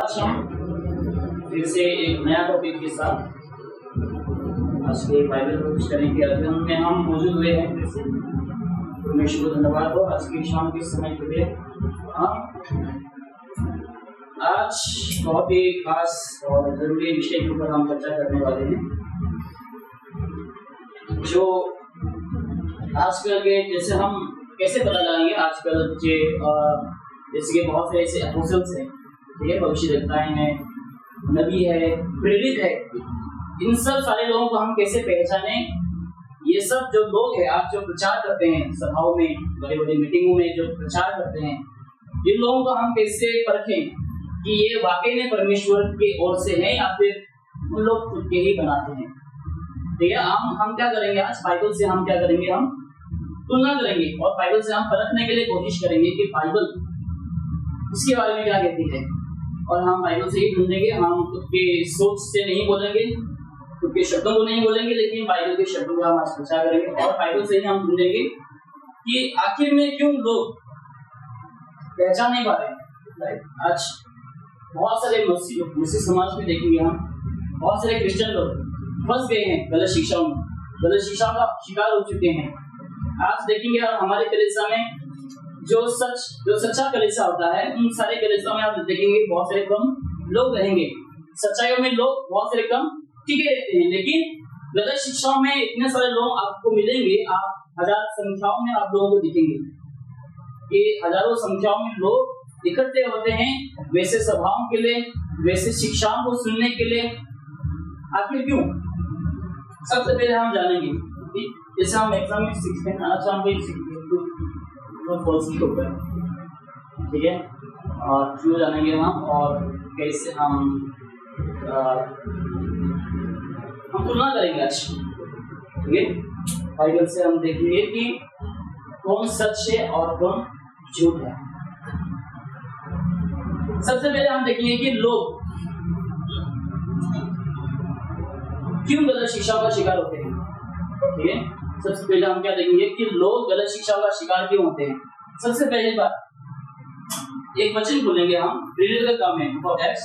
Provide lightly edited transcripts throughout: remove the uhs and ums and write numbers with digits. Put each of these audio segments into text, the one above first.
आज हम फिर से एक नया टॉपिक के साथ आज के बाइबल कोर्स करेंगे। अध्ययन में हम मौजूद हुए हैं फिर से। परमेश्वर को धन्यवाद हो आज की शाम के समय के लिए। आज बहुत ही खास और जरूरी विषय के ऊपर हम चर्चा करने वाले हैं, जो आजकल के जैसे हम कैसे पता लगाएंगे। आजकल जैसे कि बहुत से ऐसे अपोस्टल्स हैं, ठीक है, भविष्यद्वक्ताएं हैं, नबी है, प्रेरित है, इन सब सारे लोगों को हम कैसे पहचाने। ये सब जो लोग हैं आज जो प्रचार करते हैं सभाओं में, बड़े बड़े मीटिंगों में जो प्रचार करते हैं, इन लोगों को हम कैसे परखें कि ये वाकई में परमेश्वर की ओर से है या फिर उन लोग खुद के ही बनाते हैं। ठीक है, हम क्या करेंगे आज बाइबल से, हम क्या करेंगे, हम तुलना करेंगे और बाइबल से हम परखने के लिए कोशिश करेंगे कि बाइबल इसके बारे में क्या कहती है। और हम बाइबल से ही ढूंढेंगे, हम खुद के सोच से नहीं बोलेंगे, खुद के शब्दों को नहीं बोलेंगे, लेकिन बाइबल के शब्दों को हम आज प्रचार करेंगे और बाइबल से ही हम ढूंढेंगे कि आखिर में क्यों लोग पहचान नहीं पा रहे हैं। आज बहुत सारे मसीह समाज में देखेंगे हम, बहुत सारे क्रिश्चियन लोग फंस गए हैं गलत शिक्षाओं में, गलत शिक्षा का शिकार हो चुके हैं। आज देखेंगे हमारे कलीसिया में जो सच्चा कलीसिया होता है, उन सारे कलीसिया में आप देखेंगे बहुत सारे कम लोग रहेंगे। सच्चाइयों में लोग बहुत सारे कम टिके रहते हैं, लेकिन गलत शिक्षाओं में इतने सारे लोग आपको मिलेंगे। आप हजार संख्याओं में आप लोगों को दिखेंगे कि हजारों संख्याओं में लोग इकट्ठे होते हैं वैसे सभाओं के लिए, वैसे शिक्षाओं को सुनने के लिए। आखिर क्यों? सबसे पहले हम जानेंगे, जैसे हम एग्जाम में सीखते हैं, अच्छा हम के ऊपर, ठीक है, और क्यों जानेंगे हम और कैसे हम तुलना करेंगे आज, ठीक है। बाइबल से हम देखेंगे कि कौन सच है और कौन झूठ है। सबसे पहले हम देखेंगे कि लोग क्यों गलत शिक्षा का शिकार होते हैं, ठीक है। सबसे पहले हम क्या देखेंगे कि लोग गलत शिक्षा का शिकार क्यों होते हैं। सबसे पहली बात एक वचन बोलेंगे हम, प्रेरित का काम है एक्ट्स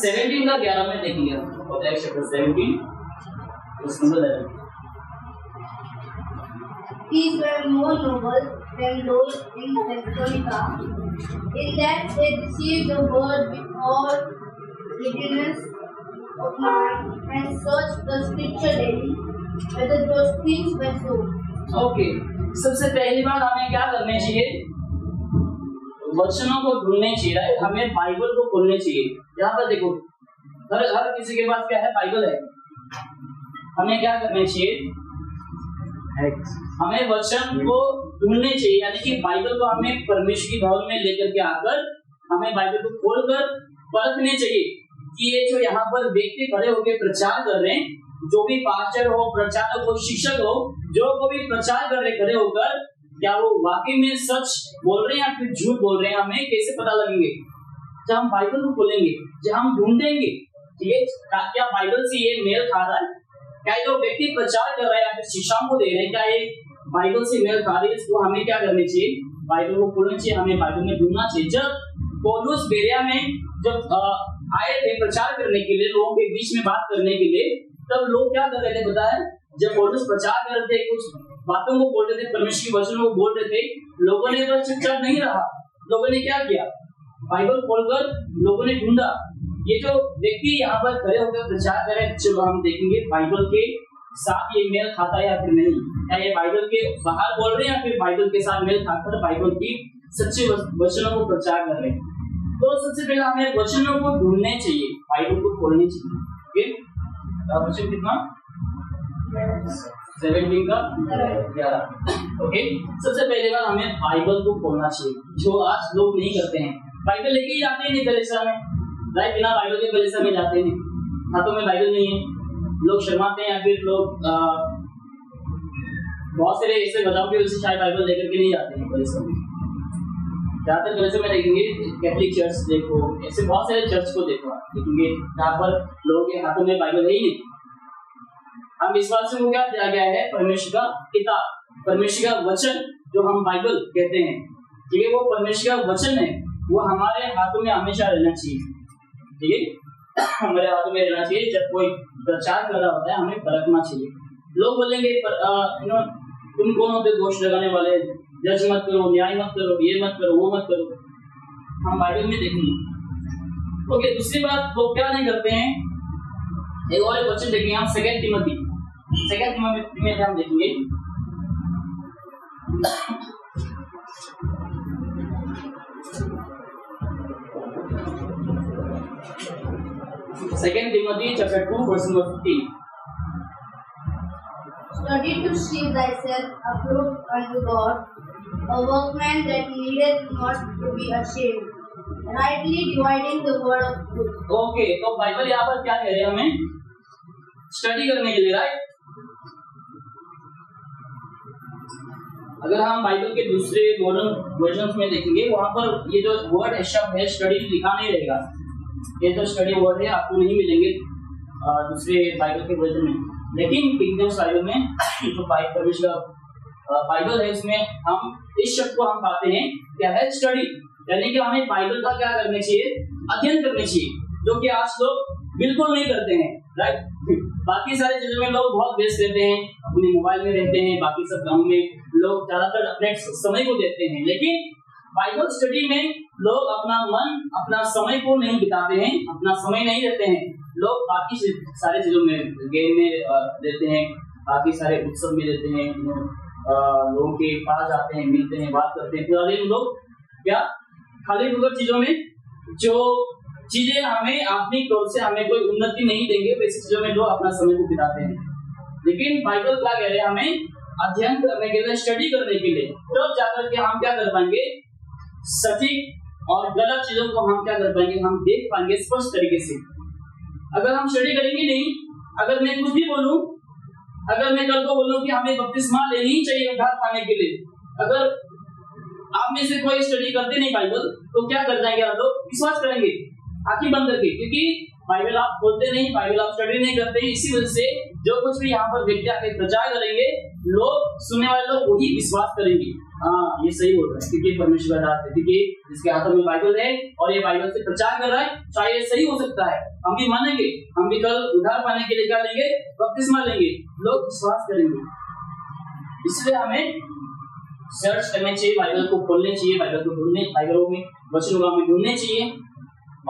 17 का 11 में देखेंगे हम, Acts chapter 17 verse number 11। These were more noble than those in Thessalonica, in that they received the word with all eagerness of mind and searched the scripture daily, whether those things were so. Okay, सबसे पहली बात हमें क्या करने चाहिए? वचनों को ढूंढने चाहिए, हमें बाइबल को खोलने चाहिए। यहाँ पर देखो, हर किसी के पास क्या है? बाइबल है। हमें क्या करने चाहिए? हमें वचन को ढूंढने चाहिए, यानी कि बाइबल को हमें परमेश्वर की भवन में लेकर के आकर हमें बाइबल को खोलकर परखने चाहिए कि ये जो यहाँ पर व्यक्ति खड़े होकर प्रचार कर रहे हैं, जो भी पास्टर हो, प्रचारक हो, शिक्षक हो, जो को भी प्रचार कर रहे खड़े होकर, क्या वो वाकई में सच बोल रहे हैं या फिर झूठ बोल रहे हैं। हमें कैसे पता लगेंगे? जब हम बाइबल को खोलेंगे, जब हम ढूंढेंगे, ठीक है, क्या बाइबल से ये मेल खा रहा है, क्या जो व्यक्ति प्रचार कर रहा है या फिर शिक्षाओं को दे रहे हैं, क्या ये बाइबल से मेल खा रही है। इसको हमें क्या करना चाहिए? बाइबल को खोलना चाहिए, हमें बाइबल में ढूंढना चाहिए। जब पौलुस बेरिया में जब आए थे प्रचार करने के लिए, लोगों के बीच में बात करने के लिए, तब लोग क्या कर रहे थे पता है? जब पौलुस प्रचार कर रहे थे, कुछ बातों को बोल रहे थे, परमेश्वर के वचनों को बोल रहे थे, लोगों ने तो चुपचाप नहीं रहा। लोगों ने क्या किया? बाइबल खोलकर लोगों ने ढूंढा। ये जो व्यक्ति यहाँ पर खड़े होकर प्रचार करे, जब हम देखेंगे बाइबल के साथ ये मेल खाता है या फिर नहीं, क्या ये बाइबल के बाहर बोल रहे हैं या फिर बाइबल के साथ मेल खाकर बाइबल की सच्चे वचनों को प्रचार कर रहे हैं। तो सबसे पहले हमें वचनों को ढूंढने चाहिए, बाइबल को खोलनी चाहिए। ओके, वचन कितना? 17 का 11। ओके, सबसे पहले बार हमें बाइबल को खोलना चाहिए, जो आज लोग नहीं करते हैं। बाइबल लेके ही जाते हैं कलीसिया में, राइट, बिना बाइबल के कलीसिया में जाते हैं, हाथों में बाइबल नहीं है, लोग शर्माते हैं या फिर लोग बहुत सारे ऐसे बताओ कि वजह शायद बाइबल लेकर के नहीं जाते हैं कलीसिया में। ज्यादातर कलीसिया में देखेंगे कैथोलिक चर्च देखो, ऐसे बहुत सारे चर्च को देखो, देखेंगे जहाँ पर लोगों के हाथों में बाइबल है ही नहीं। हम विश्वासियों को क्या दिया गया है? परमेश्वर का किताब, परमेश्वर का वचन जो हम बाइबल कहते हैं, ठीक है, वो परमेश्वर का वचन है, वो हमारे हाथों में हमेशा रहना चाहिए, ठीक है, हमारे हाथों में रहना चाहिए। जब कोई प्रचार कर रहा होता है हमें परखना चाहिए। लोग बोलेंगे तुम कौन होते दोष लगाने वाले, जज मत करो, न्याय मत करो, ये मत करो, वो मत करो। हम बाइबल में देखेंगे। ओके, दूसरी बात वो क्या नहीं करते हैं, एक और वचन देखेंगे हम, सेकंड तिमोथी में हम देखेंगे। Second Timothy chapter 2 verse number 15। Study to show thyself approved unto God, a workman that needeth not to be ashamed, rightly dividing the word of truth. Okay, तो बाइबल यहाँ पर क्या कह रहे हैं हमें? स्टडी करने के लिए, राइट? अगर हम बाइबल के दूसरे मॉडर्न वर्जन्स में देखेंगे, वहां पर ये जो वर्ड है, शब्द है स्टडी, लिखा नहीं रहेगा। ये तो स्टडी वर्ड है, आपको नहीं मिलेंगे दूसरे बाइबल के वर्जन में। लेकिन किंग जेम्स बाइबल में जो परमेश्वर बाइबल है, उसमें हम इस शब्द को हम पाते हैं, क्या है? स्टडी। यानी कि हमें बाइबल का क्या करना चाहिए? अध्ययन करना चाहिए, जो कि आज लोग बिल्कुल नहीं करते हैं, राइट? बाकी सारी चीजों में लोग बहुत व्यस्त रहते हैं, अपने मोबाइल में रहते हैं, बाकी सब काम में लोग ज्यादातर अपने समय को देते हैं, लेकिन बाइबल स्टडी में लोग अपना मन, अपना समय को नहीं बिताते हैं, अपना समय नहीं देते हैं। लोग बाकी सारे चीजों में, गेम में देते हैं, बाकी सारे उत्सव में देते हैं, लोगों के पास जाते हैं, मिलते हैं, बात करते हैं, पूरा दिन लोग क्या खाली फुकट चीजों में, जो चीजें हमें अपनी तौर से हमें कोई उन्नति नहीं देंगे, वैसी चीजों में लोग अपना समय को बिताते हैं। लेकिन बाइबल क्या कह रहे हैं? हमें अध्ययन करने के लिए, स्टडी करने के लिए, तब जाकर के हम क्या कर पाएंगे? सटीक और गलत चीजों को हम क्या कर पाएंगे? हम देख पाएंगे स्पष्ट तरीके से। अगर हम स्टडी करेंगे नहीं, अगर मैं कुछ भी बोलूं, अगर मैं कल को बोलूं कि हमें बपतिस्मा लेनी ही चाहिए उद्धार पाने के लिए, अगर आप में से कोई स्टडी करते नहीं बाइबल, तो क्या कर जाएंगे? आप लोग विश्वास करेंगे आंखें बंद करके, क्योंकि बाइबल आप बोलते नहीं, बाइबल आप स्टडी नहीं करते हैं। इसी वजह से जो कुछ भी यहाँ पर व्यक्ति आके प्रचार करेंगे, लोग, सुनने वाले लोग वही विश्वास करेंगे, हाँ ये सही होता है, क्योंकि परमेश्वर का हाथ है, क्योंकि इसके हाथों में बाइबल है और ये बाइबल से प्रचार कर रहा है, शायद सही हो सकता है, हम भी मानेंगे, हम भी कल उद्धार पाने के लिए क्या लेंगे? बपतिस्मा लेंगे, लोग विश्वास करेंगे। इसलिए हमें सर्च करने चाहिए, बाइबल को खोलने चाहिए, बाइबल को ढूंढने, बाइबल में वचनों को हमें ढूंढने चाहिए।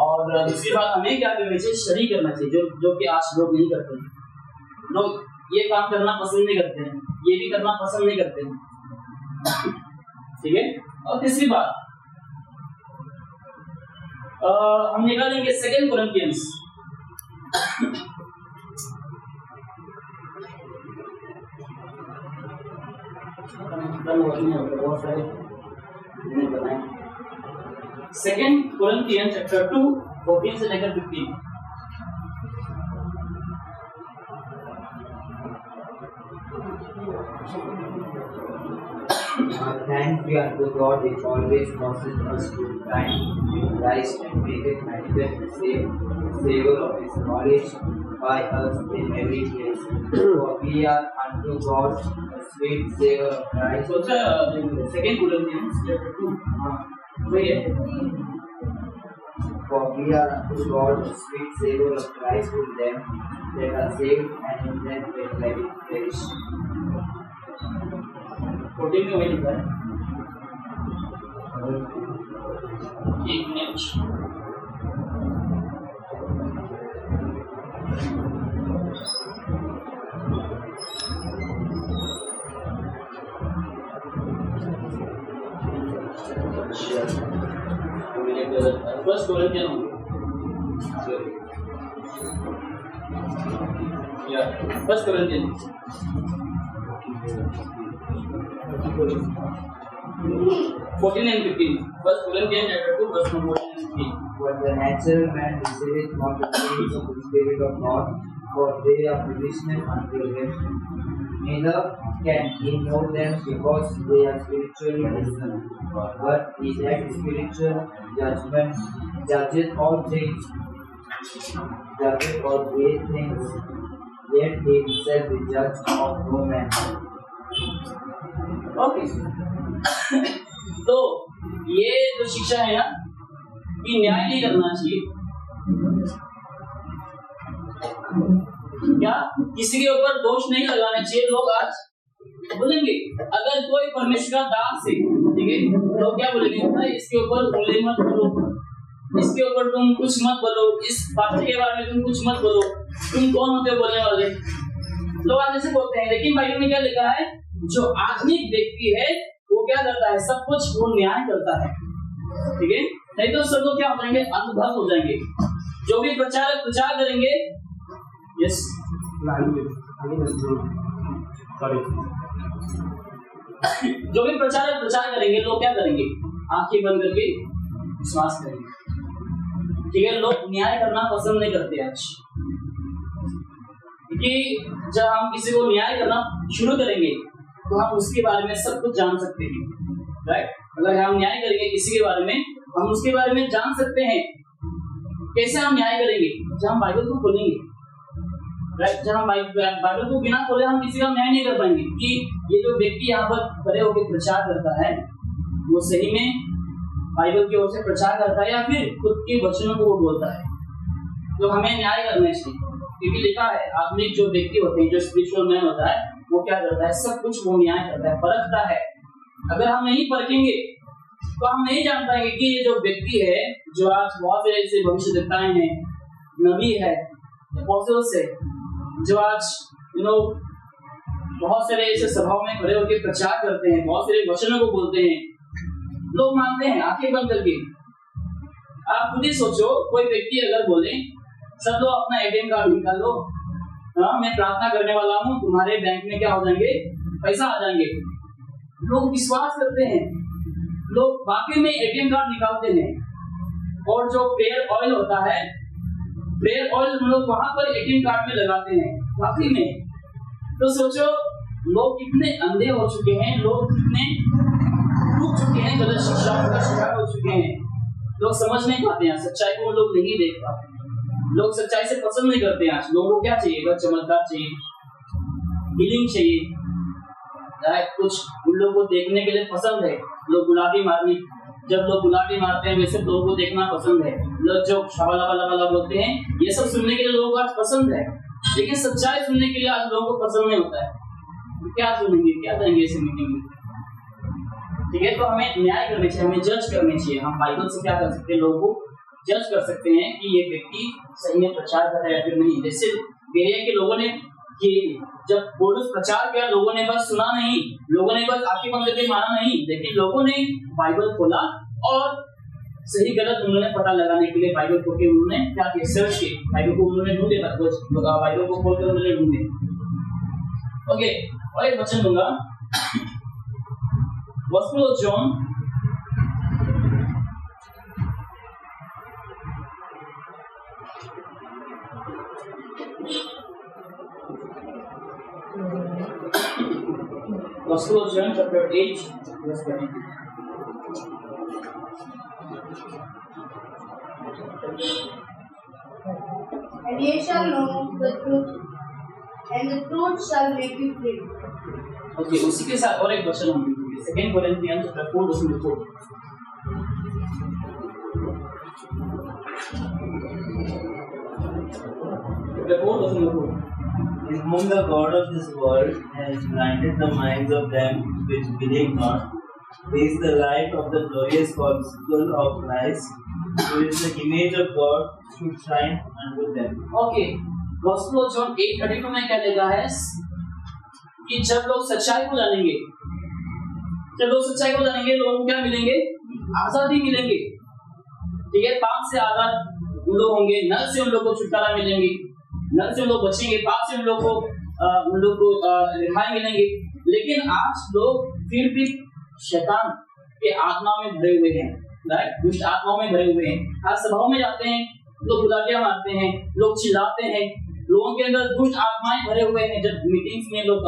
और दूसरी बात, हमें क्या करना चाहिए? स्टडी करना चाहिए, जो कि आज लोग नहीं करते हैं। लोग ये काम करना पसंद नहीं करते हैं, ये भी करना पसंद नहीं करते हैं, ठीक है। और तीसरी बात हम निकालेंगे सेकंड कोरिन्थियंस बहुत सारे बनाए। सेकंड कोरिन्थियंस चैप्टर 2 14 से लेकर 15। Thanks be unto God which always causes us to triumph in Christ and maketh manifest the same savour of His knowledge by us in every place. For we are unto God a sweet savour of Christ. So, second Corinthians chapter 2. For we are unto God a sweet savour of Christ in them that are saved and in them that perish. 14 में वही लिखा है, एक minute. First कोरिन्थियंस या first कोरिन्थियंस 14 and 15. First Corinthians chapter 2 verse 14 and 15. But the natural man receiveth not the things of the Spirit of God, for they are foolishness unto him. Neither can he know them, because they are spiritually discerned. But he that is spiritual judgeth all things, yet he himself is judge of no man. Okay तो ये जो शिक्षा है ना कि न्याय नहीं करना चाहिए, क्या किसी के ऊपर दोष नहीं लगाना चाहिए। लोग आज बोलेंगे अगर कोई परमेश्वर का दास है, ठीक है, लोग क्या बोलेंगे भाई इसके ऊपर बोले मत बोलो, इसके ऊपर तुम कुछ मत बोलो, इस पास्टर के बारे में तुम कुछ मत बोलो, तुम कौन होते हो बोलने वाले। लोग आज ऐसे बोलते हैं, लेकिन बाइबल में क्या लिखा है, जो आत्मिक व्यक्ति है वो क्या करता है, सब कुछ वो न्याय करता है, ठीक है। नहीं तो सब लोग क्या हो जाएंगे, अंधभक्त हो जाएंगे। जो भी प्रचार करेंगे, यस जो भी प्रचार करेंगे, लोग क्या करेंगे, आंखें बंद करके विश्वास करेंगे, ठीक है। लोग न्याय करना पसंद नहीं करते आज, क्योंकि जब हम किसी को न्याय करना शुरू करेंगे तो हम उसके बारे में सब कुछ जान सकते हैं, राइट। अगर हम न्याय करेंगे किसी के बारे में, हम उसके बारे में जान सकते हैं। कैसे हम न्याय करेंगे, जब हम बाइबल को खोलेंगे, राइट। जब हम बाइबल को बिना खोले हम किसी का न्याय नहीं कर पाएंगे कि ये जो व्यक्ति यहाँ पर खड़े होकर प्रचार करता है वो सही में बाइबल की ओर से प्रचार करता है या फिर खुद के वचनों को वो बोलता है। तो हमें न्याय करना चाहिए, क्योंकि लिखा है आत्मिक जो व्यक्ति होते हैं, जो स्पिरिचुअल मैन होता है, वो क्या करता है, सब कुछ वो न्याय करता है, परखता है। अगर हम नहीं परखेंगे तो हम नहीं जान पाएंगे कि ये जो व्यक्ति है, जो आज बहुत से ऐसे भविष्यद्वक्ताएं हैं, नबी है, अपोस्टल्स है, जो आज बहुत सारे ऐसे सभाओं में खड़े होकर प्रचार करते हैं, बहुत सारे वचनों को बोलते हैं, लोग मानते हैं आंखें बंद करके। आप खुद ही सोचो, कोई व्यक्ति अगर बोले सब लोग अपना एटीएम कार्ड निकाल लो, हाँ मैं प्रार्थना करने वाला हूँ, तुम्हारे बैंक में क्या हो जाएंगे, पैसा आ जाएंगे। लोग विश्वास करते हैं, लोग वाकई में एटीएम कार्ड निकालते हैं, और जो प्रेयर ऑयल होता है, प्रेयर ऑयल हम लोग वहां पर एटीएम कार्ड में लगाते हैं, वाकई में। तो सोचो लोग कितने अंधे हो चुके हैं, लोग कितने डूब चुके हैं, गलत शिक्षाओं का शिकार हो चुके हैं। लोग समझ नहीं पाते हैं सच्चाई को, लोग नहीं देख पाते, लोग सच्चाई से पसंद नहीं करते हैं। आज लोगों को क्या चाहिए, बस चमत्कार चाहिए, हीलिंग चाहिए, कुछ उन लोगों को देखने के लिए पसंद है। लोग गुलाटी मारने, जब लोग गुलाटी मारते हैं वैसे लोगों को देखना पसंद है। लोग जो शाबाला बोलते हैं, ये सब सुनने के लिए लोगों को आज पसंद है, लेकिन सच्चाई सुनने के लिए आज लोगों को पसंद नहीं होता है। तो क्या सुनेंगे, क्या करेंगे ऐसे मीटिंग में, ठीक है। तो हमें न्याय करना चाहिए, हमें जज करना चाहिए। हम बाइबल से क्या कर सकते हैं, लोगों को जज कर सकते हैं कि ये व्यक्ति सही में प्रचार कर रहा है या फिर नहीं। जैसे बेरिया के लोगों ने कि जब पौलुस प्रचार किया, लोगों ने बस सुना नहीं, लोगों ने बस आंखें बंद करके माना नहीं, लेकिन लोगों ने बाइबल खोला और सही गलत उन्होंने पता लगाने के लिए बाइबल खोल के उन्होंने क्या किया, सर्च किया, बाइबल को उन्होंने ढूंढे, बाइबल को खोल कर उन्होंने ढूंढे। ओके, और एक वचन दूंगा, gospel of John Gospel of John chapter 8 verse 22. And ye shall know the truth, and the truth shall make you free. Okay, उसी के साथ और एक वचन हम देखेंगे, 2 Corinthians chapter 4 verse 4. Chapter 4 verse 4. In whom the God of this world has blinded the minds of them which believe not, lest the light of the glorious gospel of Christ, who is the image of God, should shine unto them. Okay, Gospel of John 8:32 में क्या लिखा है कि जब लोग सच्चाई को जानेंगे, लोगों को क्या मिलेंगे, आजादी मिलेंगे, ठीक है। पाप से आजाद उन लोग होंगे, नर से उन लोग को छुटकारा मिलेंगे, नर से लोग बचेंगे, पाप से उन लोग को रिहाई मिलेंगे। लेकिन आज लोग फिर भी शैतान के आत्मा में भरे हुए हैं, दुष्ट आत्माओं में भरे हुए हैं। आज सभाओं में जाते हैं, लोग गुलाटियां मारते हैं, लोग चिल्लाते हैं, लोगों के अंदर दुष्ट आत्माएं भरे हुए हैं। जब मीटिंग्स में लोग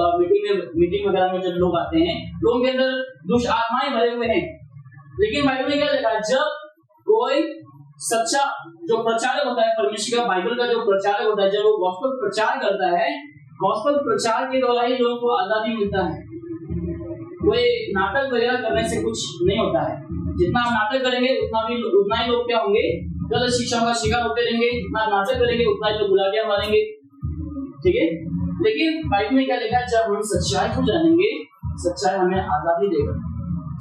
मीटिंग वगैरह में जब लोग आते हैं, लोगों के अंदर दुष्ट आत्माएं भरे हुए हैं। लेकिन बाइबल में क्या लिखा है, जब कोई सच्चा जो प्रचारक होता है परमेश्वर का, बाइबल का जो प्रचारक होता है, जब वो गॉस्पेल प्रचार करता है, गॉस्पेल प्रचार के द्वारा ही लोगों को आजादी मिलता है। कोई नाटक वगैरह करने से कुछ नहीं होता है। जितना हम नाटक करेंगे उतना ही लोग क्या होंगे, गलत शिक्षाओं का शिकार होते रहेंगे। जितना नाटक करेंगे उतना ही लोग गुलाटियां मारेंगे, ठीक है। लेकिन बाइबल में क्या लिखा है, जब हम सच्चाई को जानेंगे, सच्चाई हमें आजादी देगा।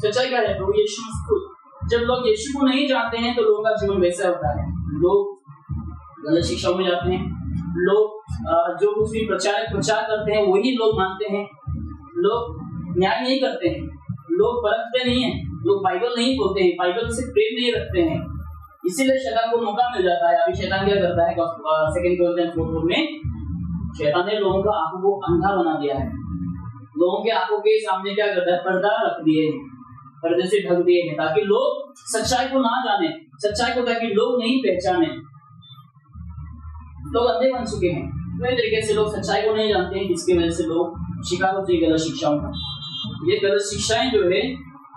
सच्चाई क्या है, प्रभु यीशु मसीह। जब लोग यीशु को नहीं जानते हैं तो लोगों का जीवन वैसा होता है, लोग गलत शिक्षाओं में जाते हैं, लोग जो कुछ भी प्रचार करते हैं वही लोग मानते हैं, लोग न्याय नहीं करते हैं, लोग परखते नहीं है, लोग बाइबल नहीं बोलते हैं, बाइबल से प्रेम नहीं रखते हैं। इसीलिए शैतान को मौका मिल जाता है। अभी शैतान क्या करता है, 2 कोरिन्थियंस 4 में शैतान ने लोगों का आंखों को अंधा बना दिया है। लोगों के आंखों के सामने क्या करता है, पर्दा रख दिए हैं, पर्दे से ढक दिए हैं, ताकि लोग सच्चाई को ना जाने, सच्चाई को ताकि लोग नहीं पहचाने। लोग अंधे बन चुके हैं, पूरी तरीके से लोग सच्चाई को नहीं जानते हैं, जिसकी वजह से लोग शिकार होते हैं गलत शिक्षाओं का। ये गलत शिक्षाएं जो है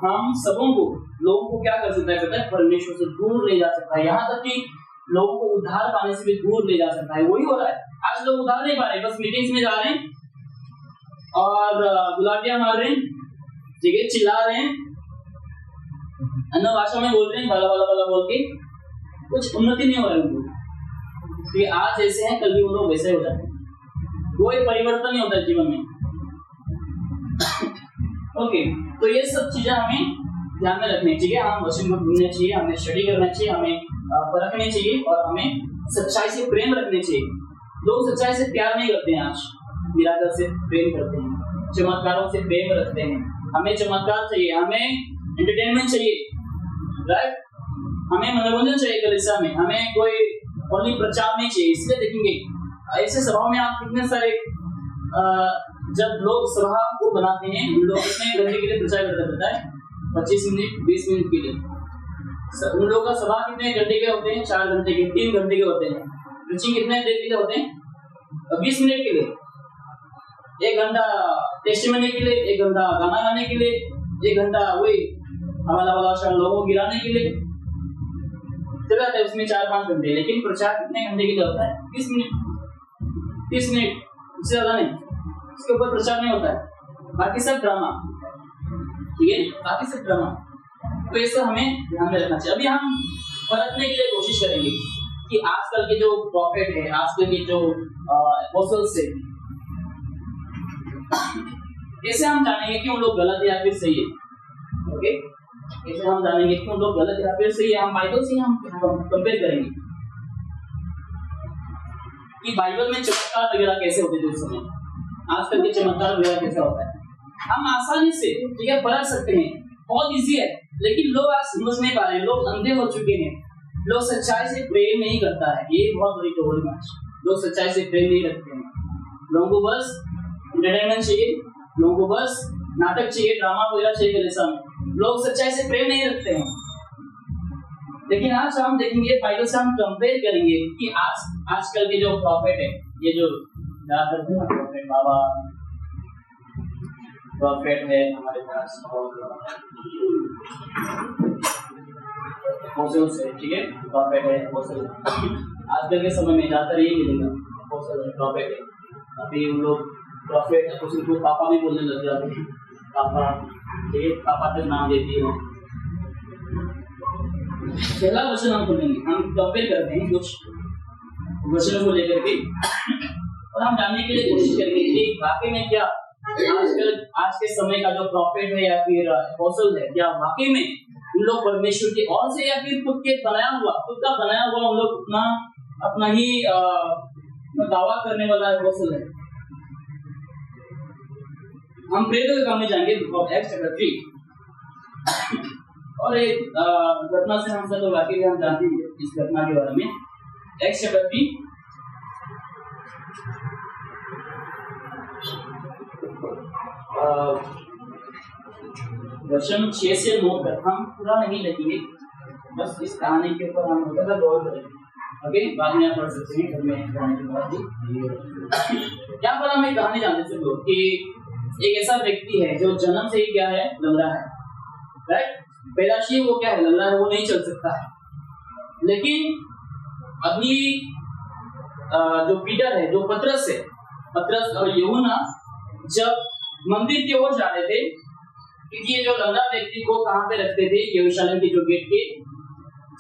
हम सबों को, लोगों को क्या कर सकता है, पता है, परमेश्वर से दूर ले जा सकता है। यहाँ तक कि लोगों को उद्धार पाने से भी दूर ले जा सकता है। वही हो रहा है आज, लोग उद्धार नहीं पा रहे, बस मीटिंग्स में जा रहे हैं और गुलाटियां मार रहे हैं, ठीक है, चिल्ला रहे हैं, अन्य भाषा में बोल रहे हैं, बाला बाला बाला बोल के, कुछ उन्नति नहीं हो रही उनको। कि आज ऐसे हैं, कल भी वो लोग वैसे हो जाते हैं, कोई परिवर्तन नहीं होता है जीवन में। ओके, तो ये सब चीजें हमें ध्यान में रखनी चाहिए। हम वचन को ढूंढने चाहिए, हमें स्टडी करना चाहिए, हमें परखना चाहिए और हमें सच्चाई से प्रेम रखने चाहिए। लोग सच्चाई से प्यार नहीं करते हैं, आज मिराकल से प्रेम करते हैं, चमत्कारों से प्रेम रखते हैं। हमें चमत्कार चाहिए, हमें एंटरटेनमेंट चाहिए, राइट, हमें मनोरंजन चाहिए कलीसिया में, हमें कोई ओनली प्रचार नहीं चाहिए। इसलिए देखेंगे ऐसे सभाओं में आप कितने सारे जब लोग सभा को बनाते हैं, लोग कितने घंटे के लिए प्रचार करते हैं, 25 मिनट 20 मिनट के लिए। उन लोगों का सभा कितने घंटे के होते हैं, 4 घंटे के, 3 घंटे के होते हैं। प्रीचिंग कितने देर के लिए होते हैं, 20 मिनट के लिए, 1 घंटा टेस्टिमनी के लिए, 1 घंटा गाना गाने के लिए, 1 घंटा वही हवाला वाला लोगों को गिराने के लिए चला जाता है, उसमें 4-5 घंटे। लेकिन प्रचार कितने घंटे के लिए होता है, 20 मिनट 30 मिनट, उससे ज्यादा नहीं, उसके ऊपर प्रचार नहीं होता है। बाकी सब ड्रामा, ठीक है, बाकी सब ड्रामा। तो ये सब हमें ध्यान में रखना चाहिए। अभी हम परखने के लिए कोशिश करेंगे कि आजकल के जो प्रॉफिट है, आजकल के जो एपोस्टल्स है, कैसे हम जानेंगे कि उन लोग गलत या फिर सही है। ओके, कैसे हम जानेंगे कि उन लोग गलत या फिर सही है। हम बाइबल से हम कंपेयर करेंगे कि बाइबल में चमत्कार वगैरह कैसे होते थे उस समय, आजकल के चमत्कार वगैरह कैसा होता है। हम आसानी से, ठीक है, परख सकते हैं, बहुत इजी है। लेकिन लोग आज समझ नहीं पा रहे हैं, लोग अंधे हो चुके हैं, लोग सच्चाई से प्रेम नहीं करता है। ये बहुत बड़ी प्रॉब्लम है, लोग सच्चाई से प्रेम नहीं रखते हैं। लोगों को बस एंटरटेनमेंट चाहिए, लोगों को बस नाटक चाहिए, ड्रामा वगैरह चाहिए कलीसिया में। लोग सच्चाई से प्रेम नहीं रखते हैं। लेकिन आज हम देखेंगे, बाइबल से हम कंपेयर करेंगे कि आजकल के जो प्रॉफिट है, ये जो प्रॉफिट बाबा प्रॉफिट है हमारे पास, और एपोस्टल्स है, ठीक है, प्रॉफिट है, एपोस्टल। आजकल के समय में ज्यादातर ये मिलेगा, एपोस्टल है, प्रॉफिट है। अभी उन लोग प्रॉफिट एपोस्टल को पापा भी बोलने लग जाते हैं, पापा, ठीक है, पापा तक नाम देती हो। पहला वचन हम खोलेंगे, हम कंपेयर करते हैं कुछ वचनों को लेकर के, और हम जानने के लिए कोशिश करेंगे कि वाकई में क्या आज के समय का जो प्रॉफिट है या फिर एपोस्टल है, क्या वाकई में उन लोग परमेश्वर की ओर से या फिर खुद का बनाया हुआ उन लोग अपना ही दावा करने वाला एपोस्टल है। हम प्रेरितों के काम में जाएंगे, एक्ट्स चैप्टर 3, और एक घटना से हम सब लोग वाकई हम जानते हैं इस घटना के बारे में। एक्ट्स चैप्टर 3 वचन 6 से 9 तक हम पूरा नहीं लिखेंगे, बस इस कहानी के ऊपर हम थोड़ा गौर करेंगे। ओके, बाद में आप पढ़ सकते हैं घर में जाने के बाद ही। यहाँ पर हम एक कहानी जानते सब लोग कि एक ऐसा व्यक्ति है जो जन्म से ही क्या है, लंगड़ा है, राइट। पैदाशी वो क्या है, लंगड़ा है, वो नहीं चल सकता है। लेकिन अभी जो पीटर है, जो पतरस है, पतरस और यूहन्ना जब मंदिर की ओर जा रहे थे, क्योंकि ये जो लंगड़ा व्यक्ति को कहाँ पे रखते थे, यरूशलेम के जो गेट के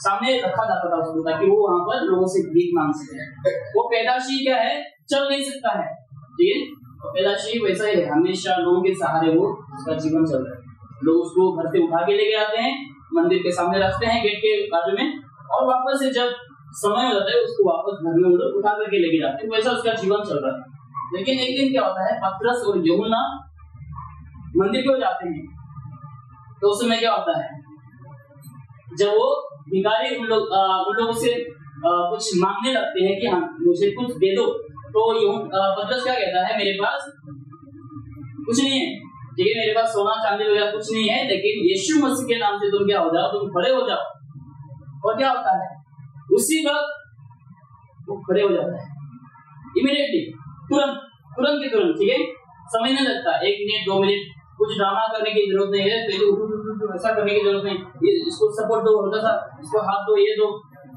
सामने रखा जाता था उसको, ताकि वो वहां पर लोगों से भीख मांग सके। वो पैदाशी क्या है, चल नहीं सकता है, ठीक है, और पैदाशी वैसा ही है, हमेशा लोगों के सहारे वो उसका जीवन चल रहा है। लोग उसको घर से उठा के लेके आते हैं, मंदिर के सामने रखते हैं गेट के बाजू में, और वापस से जब समय हो जाता है उसको वापस घर में उठा करके लेके जाते हैं, वैसा उसका जीवन चल रहा है। लेकिन एक दिन क्या होता है, पतरस और यूहन्ना मंदिर को जाते हैं, तो उस समय क्या होता है, जब वो भिखारी उन लोगों से कुछ मांगने लगते हैं कि हाँ मुझे कुछ दे दो, तो पतरस क्या कहता है, मेरे पास कुछ नहीं है, ठीक है, मेरे पास सोना चांदी वगैरह कुछ नहीं है, लेकिन यीशु मसीह के नाम से तुम क्या हो जाओ, तुम खड़े हो जाओ। और क्या होता है, उसी वक्त वो खड़े हो जाता है, इमीडिएटली, तुरंत के तुरंत, ठीक है, समय नहीं लगता, 1 मिनट 2 मिनट, कुछ ड्रामा करने की जरूरत नहीं है, ऐसा करने की जरूरत नहीं, इसको सपोर्ट दो, हल्का सा इसको हाथ दो, ये दो,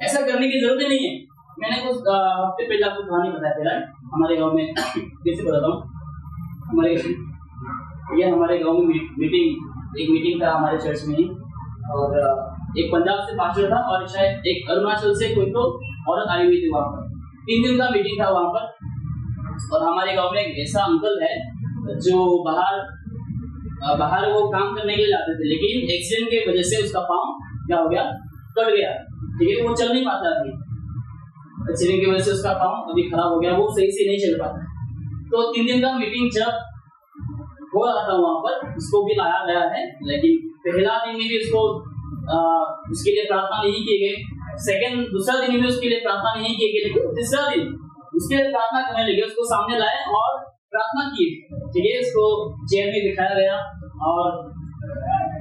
ऐसा करने की जरूरत नहीं है। मैंने कुछ हफ्ते पहले आपको कहानी बताया था, हमारे गांव में, कैसे बताता हूँ, हमारे गांव में एक मीटिंग था हमारे चर्च में ही, और एक पंजाब से पास्टर था, और शायद एक अरुणाचल से कोई तो औरत आई हुई थी वहां पर। 3 दिन का मीटिंग था वहां पर, और हमारे गांव में एक ऐसा अंकल है जो बाहर वो काम करने के लिए जाते थे, लेकिन एक्सीडेंट की वजह से उसका पाँव क्या हो गया, कट गया, ठीक है, वो चल नहीं पाता अभी, एक्सीडेंट की वजह से उसका पाँव अभी खराब हो गया, वो सही से नहीं चल पाता। तो 3 दिन का मीटिंग जब हो रहा था वहां पर, उसको भी लाया गया है, लेकिन पहला दिन में भी उसको उसके लिए प्रार्थना नहीं की गई, दूसरा दिन में उसके लिए प्रार्थना नहीं की गई, लेकिन तीसरा दिन उसके लिए प्रार्थना करने लगे, उसको सामने लाए और प्रार्थना की, ठीक है, उसको चेयर में बिठाया गया, और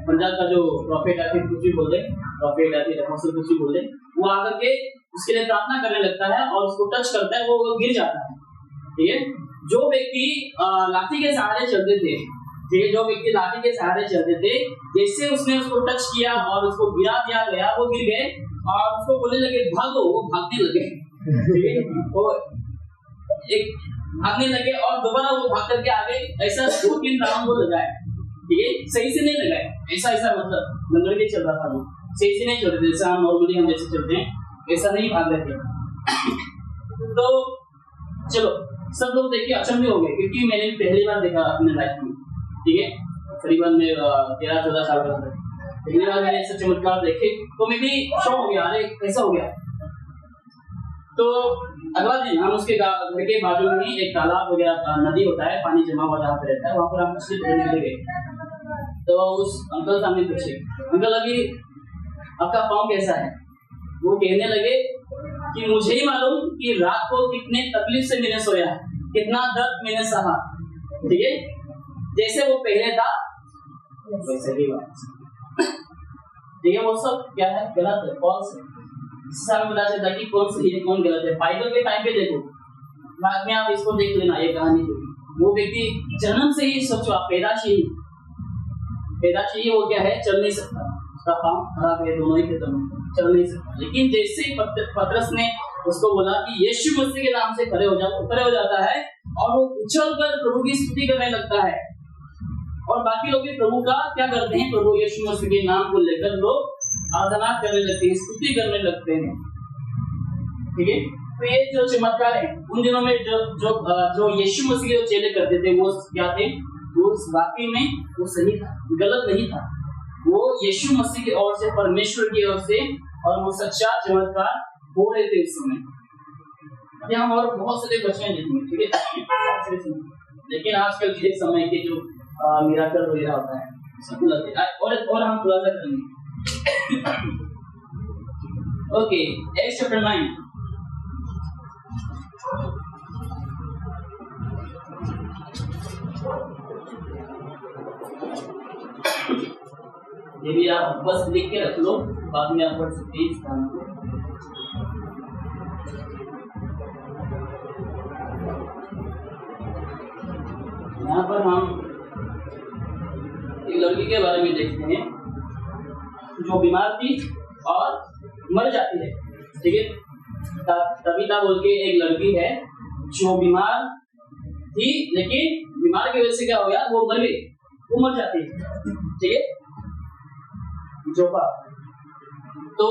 पंजाब का जो प्रॉफिट है, फिर कुछ भी बोल दे, प्रॉफिट है, फिर अपोस्टल कुछ भी बोल दे, वो आकर के उसके लिए प्रार्थना करने लगता है, और उसको टच करता है, वो गिर जाता है, ठीक है। जो व्यक्ति लाठी के सहारे चलते थे, ठीक है, जो व्यक्ति लाठी के सहारे चलते थे, जैसे उसने उसको टच किया और उसको गिरा दिया गया, वो गिर गए, और उसको बोलने लगे भागो, वो भागने लगे, ठीक है, वो एक भागने लगे, और दोबारा वो भाग करके आ गए, ऐसा 2-3 राउंड वो लगाए, ठीक है, सही से नहीं लगाए, ऐसा मतलब लंगड़ के चल रहा था, वो सही से नहीं चल रहे, जैसे हम नॉर्मली हम जैसे चलते हैं वैसा नहीं भाग रहे थे। तो चलो सब लोग देखिए अचंभे हो गए, क्योंकि मैंने पहली बार देखा अपने लाइफ में, ठीक है, करीबन मैं 13-14 साल का था, पहली बार मैंने ऐसे चमत्कार देखे, तो मैं भी शॉक हो गया, अरे कैसा हो गया। तो अगला दिन हम उसके घर के बाजू में एक तालाब वगैरह नदी होता है, पानी जमा हुआ जहाँ पे रहता है, वहां पर हम मछली पकड़ने के लिए गए। तो उस अंकल सामने पूछे, अंकल अभी आपका पाँव कैसा है? वो कहने लगे कि मुझे ही मालूम कि रात को कितने तकलीफ से मैंने सोया, कितना दर्द मैंने सहा, ठीक है, जैसे वो पहले था वैसे ही बात, ठीक है, वो सब क्या है, गलत है, फॉल्स है। इससे हमें पता चलता है कि कौन सही है कौन गलत है। बाइबल के टाइम पे देखो, बाद में आप इसको देख लेना, ये कहानी को, वो व्यक्ति जन्म से ही सोचो, पैदाशी ही वो क्या है, चल नहीं सकता, उसका पाँव खराब है, दोनों ही खत्म, चल नहीं सकता। लेकिन जैसे ही पतरस ने उसको बोला कि यीशु मसीह के नाम से खड़े हो जाओ, खड़े हो जाता है, और वो उछल कर प्रभु की स्तुति करने लगता है, और बाकी लोग भी प्रभु का क्या करते हैं, प्रभु यीशु मसीह के नाम को लेकर लोग आराधना करने लगते हैं, स्तुति करने लगते हैं, ठीक है। तो ये जो चमत्कार है, उन दिनों में जो यीशु मसीह के जो चेले करते थे, वो क्या थे, वो वाकई में वो सही था, गलत नहीं था, वो यीशु मसीह की ओर से, परमेश्वर की ओर से, और वो सच्चा चमत्कार हो रहे थे उस समय। अभी हम और बहुत सारे बच्चे देखेंगे, ठीक है, लेकिन आजकल के समय के जो मिराकल वगैरह होता है सब गलत है, और हम खुलासा करेंगे। Okay, x chapter 9। ये भी आप बस लिख के रख लो, बाद में आप पढ़ सकते हैं इस काम को। यहाँ पर हम एक लड़की के बारे में देखते हैं जो बीमार थी और मर जाती है, ठीक है। तबीता बोल के एक लड़की है जो बीमार थी, लेकिन बीमार की वजह से क्या हो गया, वो मर गई, वो मर जाती है, ठीक है। जोपा तो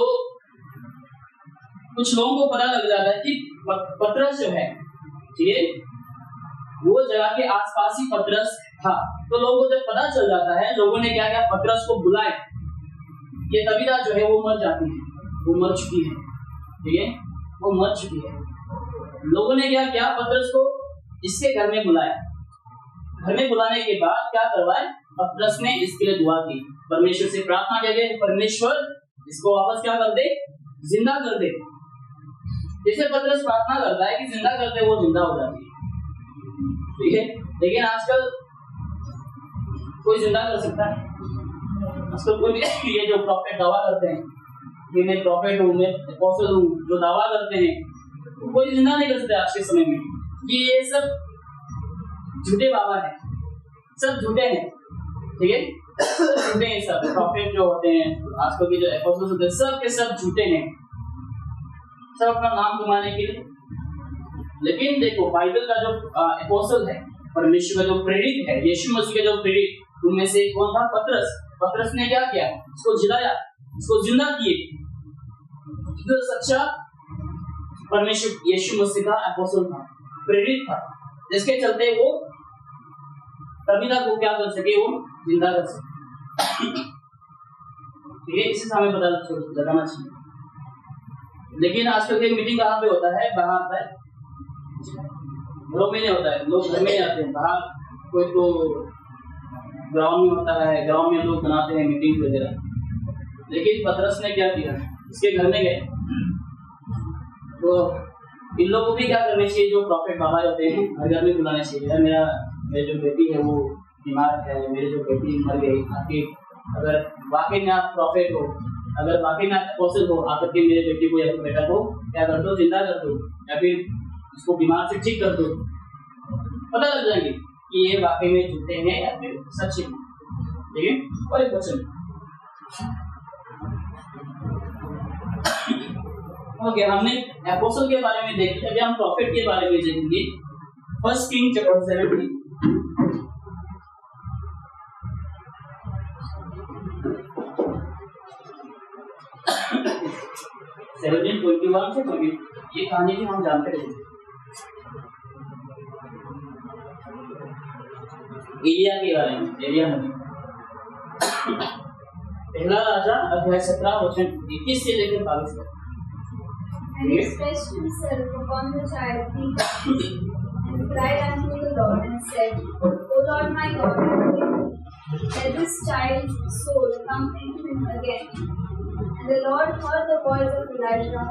कुछ लोगों को पता लग जाता है कि पतरस जो है, ठीक है, वो जगह के आसपास ही पतरस था। तो लोगों को जब पता चल जाता है, लोगों ने क्या किया, पतरस को बुलाए। ये तबीता जो है वो मर जाती है, वो मर चुकी है, ठीक है, वो मर चुकी है। लोगों ने क्या किया, पतरस को इसके घर में बुलाया। घर में बुलाने के बाद क्या करवाए, पतरस ने इसके लिए दुआ की, परमेश्वर से प्रार्थना किया, परमेश्वर इसको वापस क्या कर दे, जिंदा कर दे। जैसे पतरस प्रार्थना करता है कि जिंदा कर दे, वो जिंदा हो जाती है, ठीक है। लेकिन आजकल कोई जिंदा कर सकता है? आजकल कोई ये जो प्रॉफिट दावा करते हैं कि मैं प्रॉफिट हूँ, मैं अपोस्टल हूँ, जो दावा करते हैं, तो कोई जिंदा नहीं कर सकता आज के समय में। कि ये सब झूठे बाबा है, सब झूठे हैं, ठीक है, झूठे हैं सब प्रॉफिट जो होते हैं आजकल के, जो अपोस्टल होते हैं, सब के सब झूठे हैं, सब अपना नाम कमाने के लिए। लेकिन देखो बाइबल का जो अपोस्टल है, परमेश्वर का जो प्रेरित है, यीशु मसीह का जो प्रेरित, उनमें से कौन था, पतरस। पतरस ने क्या किया, इसको जिलाया, इसको जिंदा किए। जो सच्चा परमेश्वर यीशु मसीह का अपोस्टल था, प्रेरित था, जिसके चलते वो तबीता को क्या कर सके, वो जिंदा कर सके, ठीक है। इसी से हमें पता लगाना चाहिए। लेकिन आजकल की मीटिंग कहाँ पे होता है, बाहर होता है, घरों में नहीं होता है, लोग घर में आते हैं, बाहर कोई तो ग्राउंड में होता है, ग्राउंड में लोग बनाते हैं मीटिंग वगैरह। लेकिन पतरस ने क्या किया, इसके घर में गए। तो इन लोगों को भी क्या करना चाहिए, जो प्रॉफिट बाबा होते हैं, हर घर में बुलाना चाहिए। मेरी जो बेटी है वो बीमार है, मेरी जो बेटी मर गई, ताकि अगर वाकई में आप प्रॉफिट हो, अगर वाकई में आप अपोस्टल हो, आकर के मेरे बेटी को या फिर बेटा को क्या कर दो, जिंदा कर दो, या फिर उसको बीमार से ठीक कर दो। पता लग जाएंगे कि ये वाकई में झूठे हैं या फिर सच्चे हैं, ठीक है। और एक क्वेश्चन, ओके, हमने अपोस्टल के बारे में देखा, अभी हम प्रॉफिट के बारे में देखेंगे। 1 किंग चैप्टर 17 17:21 से 20, ये कहानी भी हम जानते हैं। एलिया के बारे में, एलिया नबी, पहला राजा अध्याय 17 वचन 21 से लेकर 22 तक। And he stretched himself upon the child and cried unto the Lord and said, O Lord my God, let this child's soul come into him again. And the Lord heard the voice of Elijah,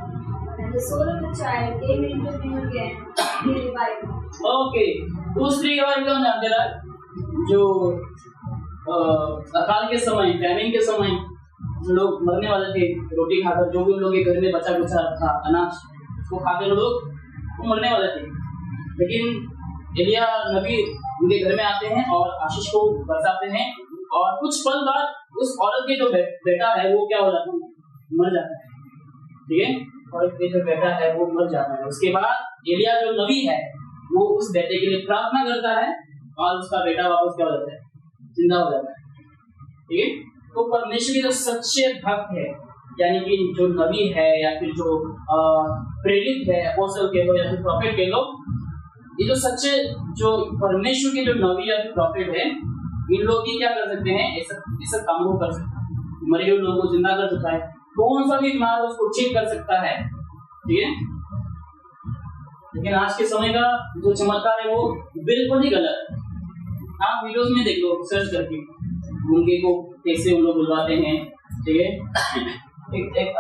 and the soul of the child came into him again, and he revived him. Okay, दूसरी के बारे में हम जानते हैं, जो अकाल के समय, फैमिन के समय लोग मरने वाले थे, रोटी खाकर, जो भी उन लोगों के घर में बचा कुचा था अनाज, उसको खाकर लोग वो मरने वाले थे। लेकिन एलिया नबी उनके घर में आते हैं और आशीष को बरसाते हैं, और कुछ पल बाद उस औरत के जो बेटा है वो क्या हो जाता है, मर जाता है, ठीक है। औरत के जो बेटा है वो मर जाता है। उसके बाद एलिया जो नबी है वो उस बेटे के लिए प्रार्थना करता है, और उसका बेटा वापस क्या हो जाता है, जिंदा हो जाता है, ठीक है। तो परमेश्वर के जो सच्चे भक्त है, यानी कि जो नबी है या फिर जो प्रेरित है, अपोस्टल के लो या फिर प्रॉफिट के लो, ये जो सच्चे जो परमेश्वर के जो नबी या फिर प्रॉफिट है, इन लोग ये क्या कर सकते हैं, ऐसा काम को कर सकते हैं, मरे हुए लोगों को जिंदा कर सकता है, कौन सा भी बीमार उसको ठीक कर सकता है, ठीक है। लेकिन आज के समय का जो चमत्कार है वो बिल्कुल ही गलत है। आप वीडियोस में देख लो, सर्च करके उनके को कैसे उन लोग बुलवाते हैं, ठीक है। एक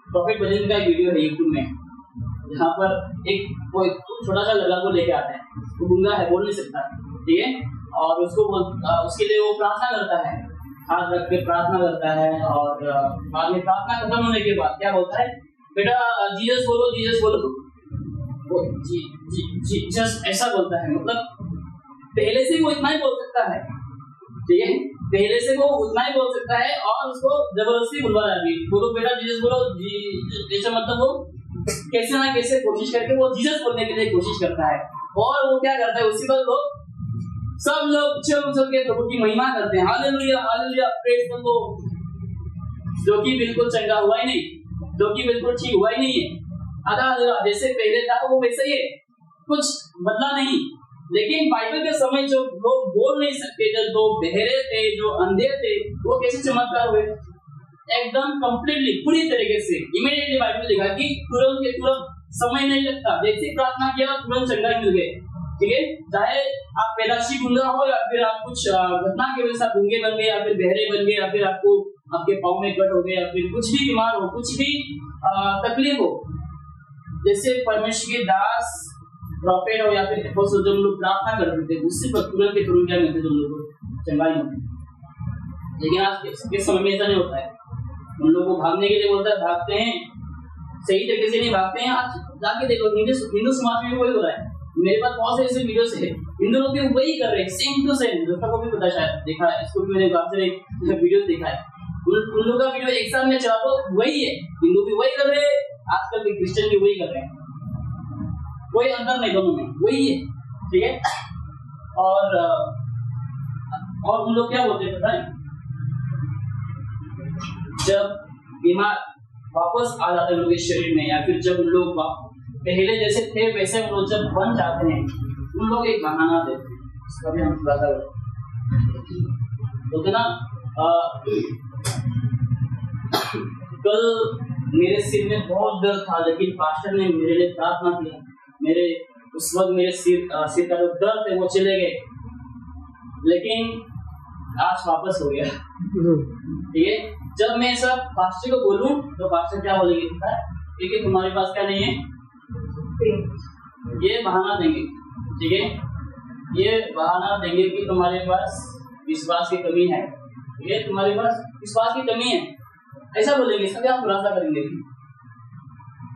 प्रॉफिट बजट का एक वीडियो है यूट्यूब में, जहाँ पर एक कोई छोटा सा लड़का को लेके आता है, वो गूंगा है, बोल नहीं सकता, ठीक है, और उसको उसके लिए वो प्रार्थना करता है, हाथ रख के प्रार्थना करता है, और बाद में प्रार्थना खत्म होने के बाद क्या बोलता है, बेटा जीसस बोलो, जीसस बोलो, वो जी जी जी जस्ट ऐसा बोलता है, मतलब पहले से वो इतना ही बोल सकता है, ठीक है। पहले से वो उतना ही बोल सकता है और उसको जबरदस्ती बुलवा रहा है, बोलो बेटा जीसस बोलो जैसे मतलब वो कैसे ना कैसे कोशिश करके वो जीसस बोलने के लिए कोशिश करता है। और वो क्या करता है, उसी वक्त लोग सब लोग चल के प्रभु की महिमा करते हैं, hallelujah hallelujah praise the Lord, जो कि बिल्कुल चंगा हुआ ही नहीं, जो कि बिल्कुल ठीक हुआ ही नहीं है। आधा जैसे पहले था वो वैसे ही है, कुछ बदला नहीं। लेकिन बाइबल के समय जो लोग बोल नहीं सकते, जो बहरे थे, जो अंधे थे, वो कैसे चमत्कार हुए? एकदम कंप्लीटली पूरी तरीके से इमीडिएटली बाइबल लिखा कि तुरंत के तुरंत, समय नहीं लगता, जैसे प्रार्थना किया तुरंत चंगाई मिल गए। ठीक है, चाहे आप पैदाशी गुंगा हो या फिर आप कुछ घटना की वजह से गूंगे बन गए या फिर बहरे बन गए या फिर आपको आपके पाँव में कट हो गया या फिर कुछ भी बीमार हो, कुछ भी तकलीफ हो, जैसे परमेश्वर के दास प्रॉफेट हो या फिर एपोस्टल जो लोग प्रार्थना करते थे उससे तुरंत के तुरंत क्या मिलते जो लोगों को चंगाई मिलती। लेकिन आज के समय में ऐसा नहीं होता है, उन लोगों को भागने के लिए बोलता है, भागते हैं सही तरीके से नहीं भागते हैं। आज जाके देखो हिंदू समाज में वही हो रहा है, मेरे पास बहुत से ऐसे वीडियोस है, हिंदू लोग भी वही कर रहे हैं, सेम टू सेम। दोस्तों को भी पता शायद देखा है, इसको भी मैंने काफी सारे वीडियोस देखा है, उन लोगों का वीडियो एक साथ में चला तो वही है, हिंदू भी वही कर रहे हैं, आजकल के क्रिश्चियन भी वही कर रहे हैं, कोई अंतर नहीं, दोनों में वही है। ठीक है, और उन लोग क्या बोलते हैं पता है, जब बीमार वापस आ जाते हैं उनके शरीर में, या फिर जब उन लोग पहले जैसे थे वैसे उन लोग जब बन जाते हैं, उन लोग एक बहाना देते हैं, इसका भी हम थोड़ा सा बोलते ना। कल मेरे सिर में बहुत दर्द था, लेकिन पास्टर ने मेरे लिए प्रार्थना किया, मेरे उस वक्त मेरे सिर का जो दर्द है वो चले गए, लेकिन आज वापस हो गया। ठीक है, जब मैं सब पास्टर को बोलूं तो पास्टर क्या बोलेंगे, क्योंकि तुम्हारे पास क्या नहीं है, ये बहाना देंगे। ठीक है, ये बहाना देंगे कि तुम्हारे पास विश्वास की कमी है, ठीक है, तुम्हारे पास विश्वास की कमी है, ऐसा बोलेंगे, सब आप खुलासा करेंगे।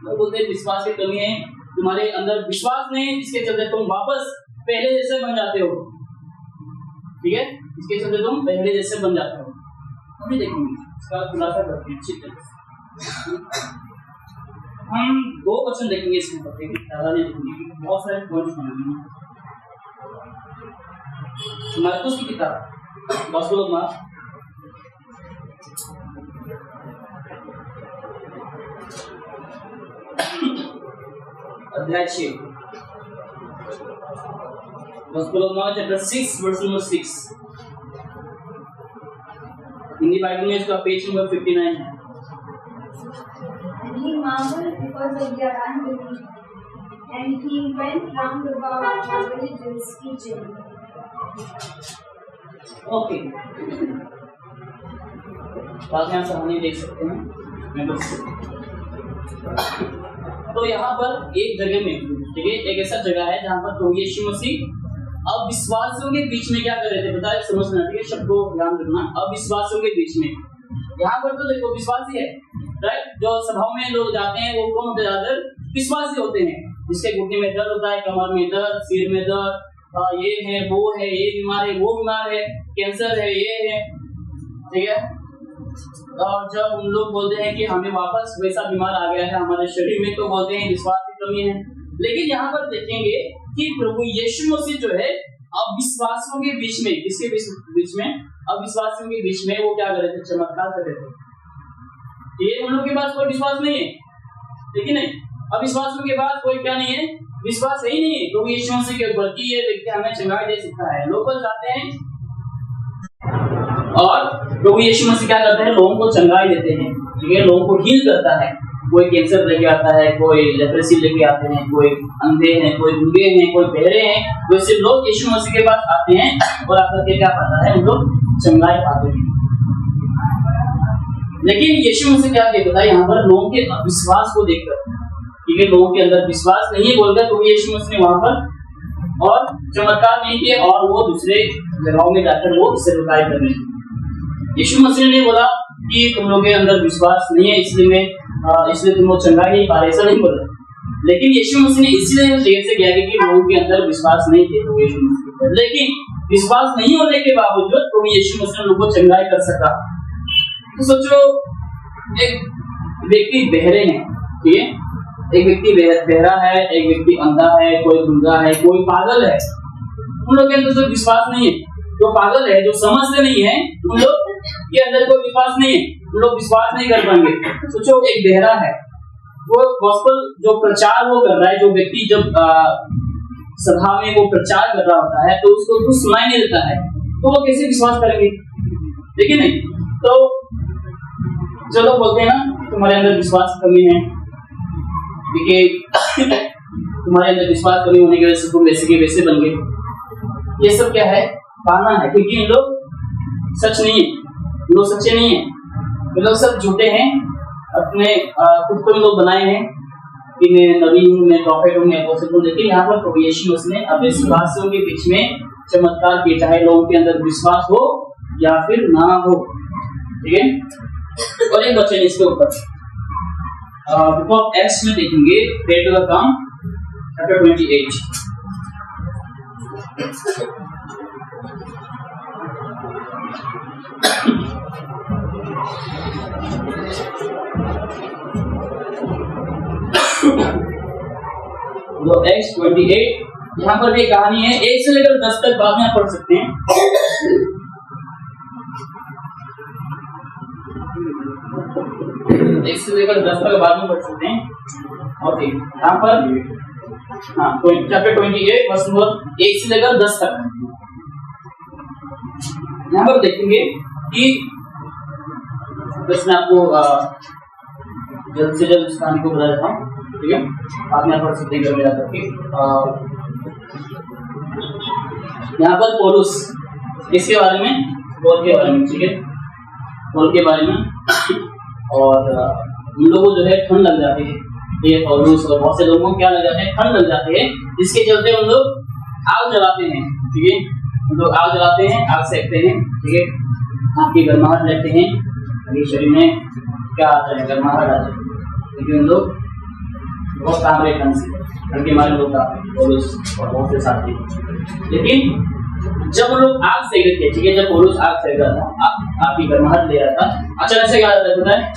तो बोलते हैं विश्वास की कमी है, तुम्हारे अंदर विश्वास नहीं है, जिसके चलते तुम वापस पहले जैसे बन जाते हो। ठीक है, इसके चलते तुम पहले जैसे बन जाते हो। अभी देखेंगे इसका खुलासा करते हैं अच्छी तरह से। हम 2 क्वेश्चन देखेंगे इसमें, ज्यादा नहीं देखेंगे, बहुत सारे पॉइंट्स बनाएंगे। मार्कुस की किताब गॉस्पेल ऑफ मार्क, अध्याय 6, gospel of Mark chapter 6 verse number 6। Hindi Bible में इसका पेज नंबर 59 है। And he marveled because of their unbelief, and he went round about the villages teaching. Okay, बाद में आप सामने देख सकते हैं, मैं बस तो यहाँ पर एक जगह में, ठीक है, एक ऐसा जगह है जहाँ पर प्रभु यीशु मसीह अविश्वासियों के बीच में क्या कर रहे थे, बताए समझना, ठीक है, शब्द को ध्यान रखना, अविश्वासियों के बीच में। यहाँ पर तो देखो विश्वासी है, राइट, जो सभाओं में लोग जाते हैं वो कौन होते हैं, ज्यादातर विश्वासी होते हैं, जिसके घुटने में दर्द होता है, कमर में दर्द, सिर में दर्द, ये है वो है, ये बीमार है वो बीमार है, कैंसर है ये है। ठीक है, और जब उन लोग बोलते हैं कि हमें वापस वैसा बीमार आ गया है हमारे शरीर में, तो बोलते हैं विश्वास की कमी है। लेकिन यहाँ पर देखेंगे कि प्रभु यीशु मसीह जो है अविश्वासियों के बीच में, किसके बीच में, अविश्वासियों के बीच में वो क्या कर रहे थे, चमत्कार कर रहे थे। ये उन लोगों के पास कोई विश्वास नहीं है, ठीक है नहीं, अविश्वासियों के पास कोई क्या नहीं है, विश्वास है ही नहीं है प्रभु यीशु मसीह के ऊपर कि ये व्यक्ति हमें चंगाई दे सकता है। लोग बस जाते हैं और प्रभु यीशु मसीह क्या करते हैं, लोगों को चंगाई देते हैं, ठीक है, लोगों को हील करता है। कोई कैंसर लेके आता है, कोई लेप्रेसी लेके आते हैं, कोई अंधे हैं, कोई गूंगे हैं, कोई बहरे हैं, वैसे लोग यीशु मसीह के पास आते हैं और आकर के क्या पाता है, उन लोग चंगाई पाते हैं। लेकिन यीशु मसीह क्या कहता है यहाँ पर, लोगों के अविश्वास को देखकर, ठीक है, लोगों के अंदर विश्वास नहीं है बोलकर तो यीशु मसीह ने वहां पर और चमत्कार नहीं किए और वो दूसरे जगहों में जाकर वो सेवकाई कर रहे हैं। यीशु मसीह ने बोला कि तुम लोगों के अंदर विश्वास नहीं है, इसलिए तुम लोग चंगाई नहीं पा रहे, ऐसा नहीं बोला। लेकिन यीशु मसीह ने इसलिए जेल से गया क्योंकि लोगों के अंदर विश्वास नहीं थे तो यीशु मसीह पर। लेकिन विश्वास नहीं होने के बावजूद तो यीशु मसीह ने लोगों को चंगाई कर सका। तो सोचो, एक व्यक्ति बहरे हैं, ठीक है, एक व्यक्ति बहरा है, एक व्यक्ति अंधा है, कोई गूंगा है, कोई पागल है। उन लोगों के अंदर तो विश्वास नहीं है। जो पागल है, जो समझते नहीं है, उन लोग के अंदर कोई विश्वास नहीं है, उन लोग विश्वास नहीं कर पाएंगे। सोचो, एक बहरा है, वो गॉस्पेल जो प्रचार वो कर रहा है, जो व्यक्ति जब सभा में वो प्रचार कर रहा होता है तो उसको कुछ सुनाई नहीं देता है, तो वो कैसे विश्वास करेंगे? देखिए नहीं, तो जो लोग बोलते हैं ना तुम्हारे अंदर विश्वास की कमी है, देखिए तुम्हारे अंदर विश्वास कमी होने की वजह से तुम वैसे के वैसे बन गए, ये सब क्या है? पाना है, क्योंकि इन लोग सच नहीं है, इन लोग सच्चे नहीं है, इन लोग सब झूठे हैं, अपने खुद को लोग बनाए हैं कि मैं नबी हूँ, मैं प्रॉफेट हूँ, मैं अपोस्टल हूँ। लेकिन यहाँ पर प्रभु यीशु मसीह ने अपने विश्वासियों के बीच में चमत्कार किए, चाहे लोगों के अंदर विश्वास हो या फिर ना हो, ठीक है। और एक वचन इसके ऊपर बुक ऑफ एक्ट्स में देखेंगे, पेट्रो का काम चैप्टर 28। तो एक्स 28 यहाँ पर भी कहानी है, 1 से लेकर 10 तक बाद में पढ़ सकते हैं। एक से लेकर 10 तक बाद में पढ़ सकते हैं। ओके, यहाँ पर हाँ चैप्टर 28 वर्स नंबर 1 से लेकर 10 तक यहाँ पर देखेंगे कि बस मैं आपको जल्द से जल्द इस कहानी को बता देता हूँ, ठीक है। आप यहाँ पढ़ सकते हैं घर में जाकर के। यहाँ पर पौलुस किसके बारे में? पौल के बारे में, ठीक है, पौल के बारे में। और उन लोगों को जो है ठंड लग जाती है, ये पौलुस और बहुत से लोगों को क्या लग जाते हैं? ठंड लग जाती है, जिसके चलते उन लोग आग जलाते हैं, ठीक है, उन लोग आग जलाते हैं, आग सेकते हैं, ठीक है, आपकी गर्माहट लेते हैं, शरीर में क्या आता है? गर्माहट आता है, क्योंकि उन लोग बहुत काम रहे ठंड से, ठंड के मारे लोग पौलुस और बहुत से साथी। लेकिन जब लोग आग सेक रहे थे, ठीक है, जब पौलुस आग सेक रहा था, आपकी गर्माहट ले रहा था, अचानक से क्या होता है?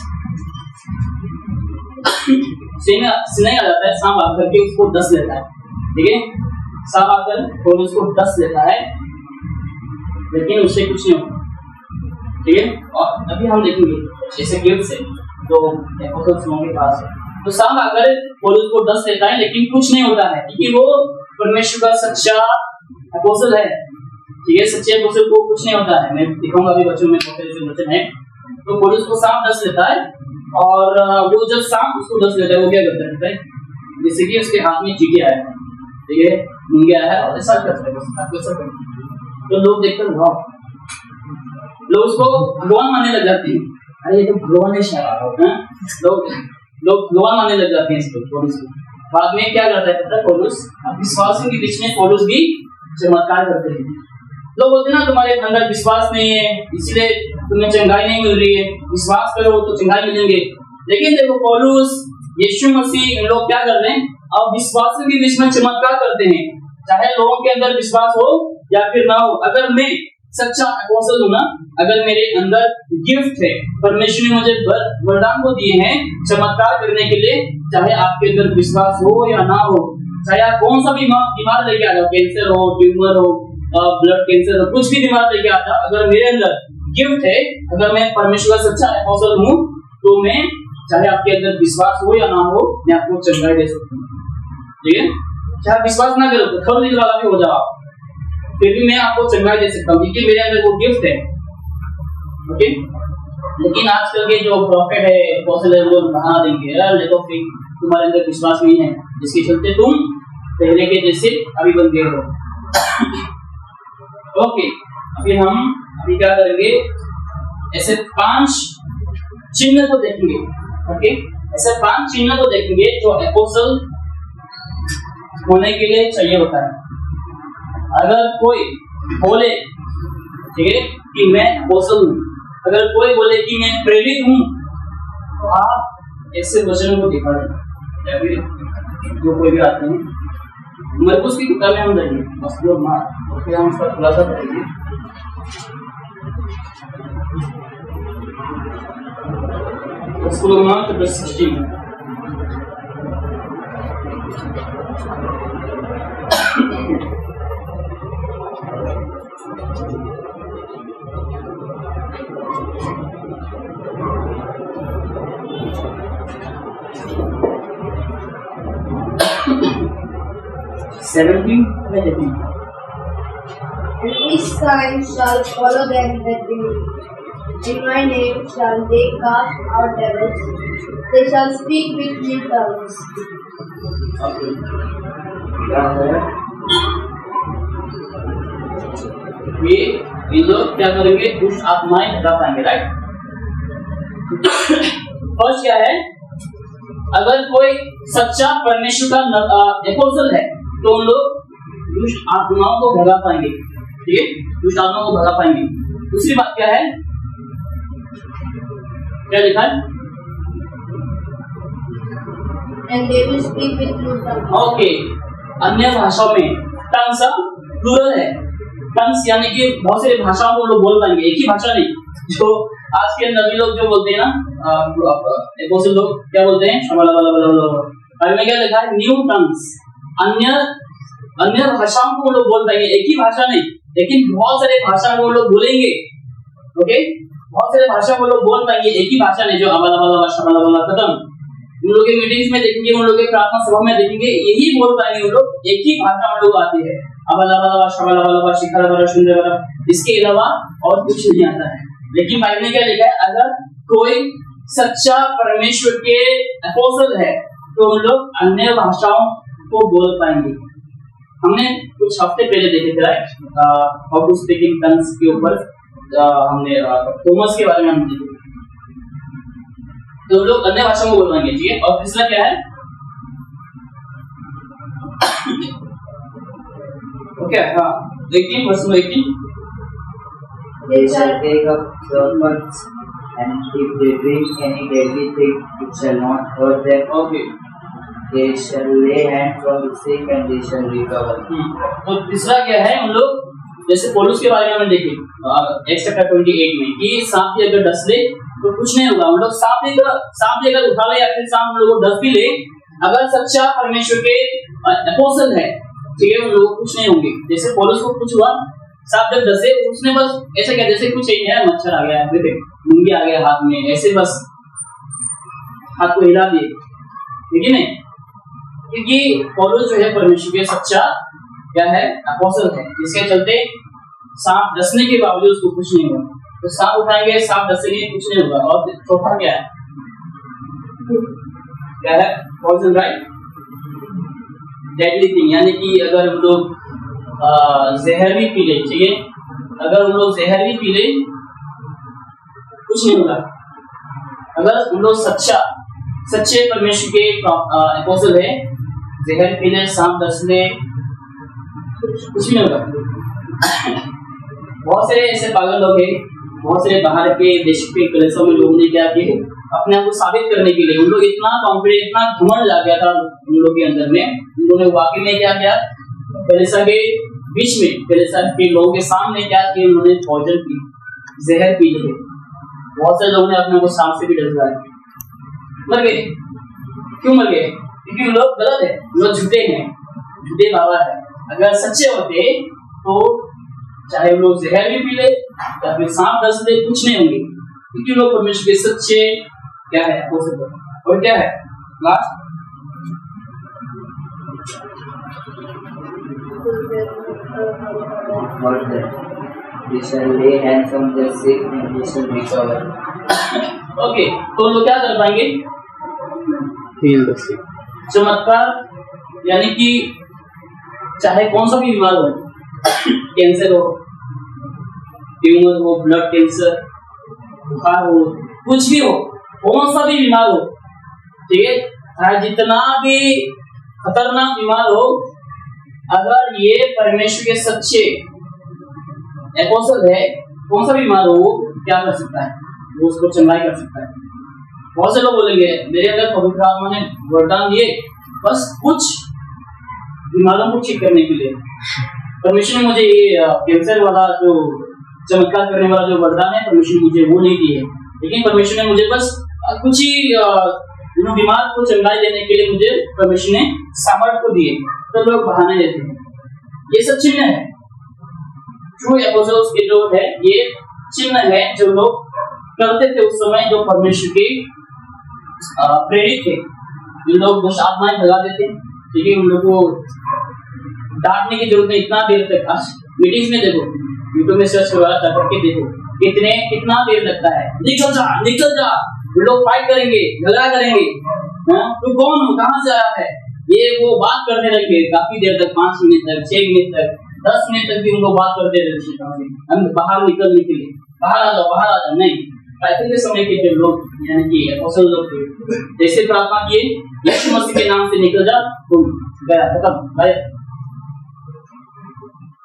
सीने आ जाता है, सांप आकर के उसको डस लेता है, ठीक है, सांप आकर पौलुस को डस लेता है, लेकिन उससे कुछ नहीं होता, ठीक है। और अभी हम देखेंगे जैसे गिफ्ट से तो एपोस्टल के पास है, तो सांप आकर पौलुस को डस लेता है, लेकिन कुछ नहीं होता है, क्योंकि वो परमेश्वर का सच्चा एपोस्टल है, ठीक है, सच्चे एपोस्टल को कुछ नहीं होता है। मैं दिखाऊंगा अभी बच्चों में वचन है। तो पौलुस को सांप डस लेता है, और वो जब सांप उसको डस लेता है, वो क्या करता है? जैसे कि उसके हाथ में चींटी आया है, ठीक है, मुंगे आया है, और ऐसा करता है, तो लोग देखकर वाह, लोग उसको भगवान मानने लग जाते हैं, अरे ये तो भगवान है शायद, लोग भगवान मानने लग जाते हैं इसको, पौलुस को। बाद में क्या करता है पता है? पौलुस विश्वासियों के बीच में पौलुस भी चमत्कार करते हैं। लोग बोलते हैं ना तुम्हारे अंदर विश्वास नहीं है, इसलिए तुम्हें चंगाई नहीं मिल रही है, विश्वास करो तो चंगाई मिलेंगे। लेकिन देखो पौलुस, यीशु मसीह, इन लोग क्या कर रहे हैं? अब विश्वासियों के बीच में चमत्कार करते हैं, चाहे लोगों के अंदर विश्वास हो या फिर ना हो। अगर मैं सच्चा एपोस्टल हूं ना, अगर मेरे अंदर गिफ्ट है, परमेश्वर ने मुझे वरदान को दिए हैं चमत्कार करने के लिए, चाहे आपके अंदर विश्वास हो या ना हो, चाहे आप कौन सा भी बीमार लेके आ जाओ, कैंसर हो, ट्यूमर हो, ब्लड कैंसर हो, कुछ भी बीमार लेके आ जाओ, अगर मेरे अंदर गिफ्ट है, अगर मैं परमेश्वर का सच्चा एपोस्टल हूं, तो मैं चाहे आपके अंदर विश्वास हो या ना हो, मैं आपको चंगाई दे सकता हूँ, ठीक है। चाहे विश्वास ना करो तो थर्ड वाला भी हो जाओ, फिर भी मैं आपको चंगाई दे सकता हूँ, क्योंकि मेरे अंदर वो गिफ्ट है, ओके। लेकिन आजकल के जो प्रॉफिट है, एपोस्टल है, वो बहाना देंगे, यार देखो फिर तुम्हारे अंदर विश्वास नहीं है, जिसके चलते तुम पहले के जैसे अभी बन गए हो। ओके, अभी क्या करेंगे? ऐसे 5 चिन्ह को देखेंगे, ओके, ऐसे 5 चिन्ह को देखेंगे जो एपोस्टल होने के लिए चाहिए होता है। अगर कोई बोले, ठीक है, कि मैं एपोस्टल हूं, अगर कोई बोले कि मैं प्रेरित हूं, तो आप ऐसे वचनों को दिखा दें। जो कोई भी आते हैं मरकुस की किताब में हम जाएंगे मस्जिद और मार और फिर हम उसका खुलासा करेंगे। उसको मार चैप्टर 16 17 में देखिए। And these signs shall follow them that believe. In my name shall they cast out devils. They shall speak with new tongues. ये लोग क्या करेंगे? दुष्ट आत्माएं हटा पाएंगे, राइट? फर्स्ट क्या है? अगर कोई सच्चा परमेश्वर का एपोस्टल है तो उन लोग दुष्ट आत्माओं को भगा पाएंगे, ठीक है? दुष्ट आत्माओं को भगा पाएंगे। दूसरी बात क्या है? क्या लिखा है? And they will speak with new tongues. Okay, अन्य भाषाओं में टंग्स प्लूरल है। टंग्स यानी कि बहुत सारी भाषाओं को लोग बोल पाएंगे, एक ही भाषा नहीं। जो आज के नबी लोग जो बोलते हैं ना, एपोस्टल लोग क्या बोलते हैं? बाइबल में क्या लिखा है? न्यू टंग्स, अन्य भाषाओं को लोग बोल पाएंगे, एक ही भाषा नहीं, लेकिन बहुत सारे भाषा को लोग बोलेंगे। ओके, बहुत सारे भाषा को लोग बोल पाएंगे, एक ही भाषा नहीं। जो खत्म। उन लोग के मीटिंग्स में देखेंगे, उन लोग के प्रार्थना सभा में देखेंगे, यही बोल पाएंगे उन लोग, एक ही भाषा उन लोग आती है। इसके अलावा और कुछ नहीं आता है। लेकिन बाइबल में क्या लिखा है? अगर कोई सच्चा परमेश्वर के एपोस्टल है तो उन लोग अन्य भाषाओं को बोल पाएंगे। हमने कुछ हफ्ते पहले देखे थे, right? How to speak in tongues के ऊपर हमने थॉमस के बारे में हम देखे। तो लोग अन्य भाषा में बोल पाएंगे, ठीक है? और तीसरा क्या है? ओके, हाँ, 18 वर्ष में 18 They shall take up serpents, and if they drink any deadly thing, it shall not hurt them. Okay, They shall lay hands on the sick, and they shall recover. तो तीसरा क्या है? उन लोग जैसे पौलुस के बारे में हमने देखे एक्स चैप्टर 28 में कि सांप भी अगर डस ले तो कुछ नहीं होगा। उन लोग सांप भी अगर उठा ले या फिर सांप उन लोगों को डस भी ले, अगर सच्चा परमेश्वर के एपोस्टल है, ठीक है, उन लोगों को कुछ नहीं होंगे। जैसे पौलुस को कुछ हुआ, सांप जब डसे उसने बस ऐसे क्या, जैसे कुछ नहीं है, मच्छर आ गया, मुंगी आ गया हाथ में, ऐसे बस हाथ को हिला दिए, ठीक है नहीं? क्योंकि पौलुस जो है परमेश्वर के सच्चा क्या है? एपोस्टल है। इसके चलते सांप डसने के बावजूद उसको कुछ नहीं होगा। तो सांप उठाएंगे, सांप डसेंगे, कुछ नहीं होगा। और चौथा क्या है? क्या है? Poison, right? डेडली थिंग, यानी कि अगर हम लोग जहर भी पी ले, ठीक है, अगर हम लोग जहर भी पी ले कुछ नहीं होगा। अगर हम लोग सच्चे परमेश्वर के एपोस्टल है, जहर पी ले, सांप डस ले, कुछ नहीं होगा। बहुत सारे ऐसे पागल लोग हैं, बहुत सारे बाहर के देश के कलेक्शन में लोगों ने क्या किया, अपने आप को साबित करने के लिए उन लोग इतना कॉन्फिडेंट, इतना घमंड आ गया था उन लोग के अंदर में। उन्होंने वाकई में क्या किया? कलीसिया के बीच में, कलीसिया के लोगों के सामने क्या किया? उन्होंने पॉइजन पी, जहर पी लिए। बहुत सारे लोगों ने अपने को सांप से भी डस गए, मर गए। क्यों मर गए? क्योंकि लोग गलत है, लोग झूठे हैं, झूठे बाबा है। अगर सच्चे होते तो चाहे लोग जहर भी पी ले या फिर सांप डस ले, कुछ नहीं होंगे, क्योंकि लोग परमेश्वर के सच्चे क्या है? और क्या है last? They shall lay hands on the sick, and they shall recover. Okay, तो लोग क्या कर पाएंगे? Heal the sick. चमत्कार, यानी कि चाहे कौन सा भी बीमार हो, कैंसर हो, ट्यूमर हो, ब्लड कैंसर, बुखार हो, कुछ भी हो, कौन सा भी बीमार हो, ठीक है, चाहे जितना भी खतरनाक बीमार हो, अगर ये परमेश्वर के सच्चे एपोस्टल है, कौन सा बीमार हो क्या कर सकता है? वो उसको चंगाई कर सकता है। बहुत से लोग बोलेंगे मेरे अंदर पवित्र आत्मा ने वरदान दिए, बस कुछ बीमारों को ठीक करने के लिए। परमेश्वर ने मुझे ये कैंसर वाला जो चमत्कार करने वाला जो वरदान है, परमेश्वर ने मुझे वो नहीं दी है, लेकिन परमेश्वर ने मुझे बस कुछ ही बीमार को चंगाई देने के लिए मुझे परमेश्वर ने सामर्थ्य को दिए। तो लोग बहाने देते हैं, ये सब चिन्ह है। ट्रू एपोस्टल्स के जो है ये चिन्ह है जो लोग करते थे उस समय, जो परमेश्वर के प्रेरित थे। ये लोग दुष्ट आत्माएं भगाते थे, ठीक है, उन लोग को डांटने की जरूरत नहीं। इतना देर तक आज मीटिंग्स में देखो, यूट्यूब में सर्च करवा के देखो कितना देर लगता है, निकल जा। ये लोग फाइट करेंगे, झगड़ा करेंगे, तू कौन हो, कहाँ से आया है, ये वो बात करने लगे काफी देर तक, 5 मिनट तक, 6 मिनट तक, 10 मिनट तक भी उनको बात करते रहते। हम बाहर निकलने के लिए, बाहर आ जाओ। नहीं, पैदल के समय के जो लोग यानी कि अपोस्तल लोग थे, जैसे प्रार्थना किए यीशु मसीह के नाम से निकल जा, तुम गया, खत्म, गायब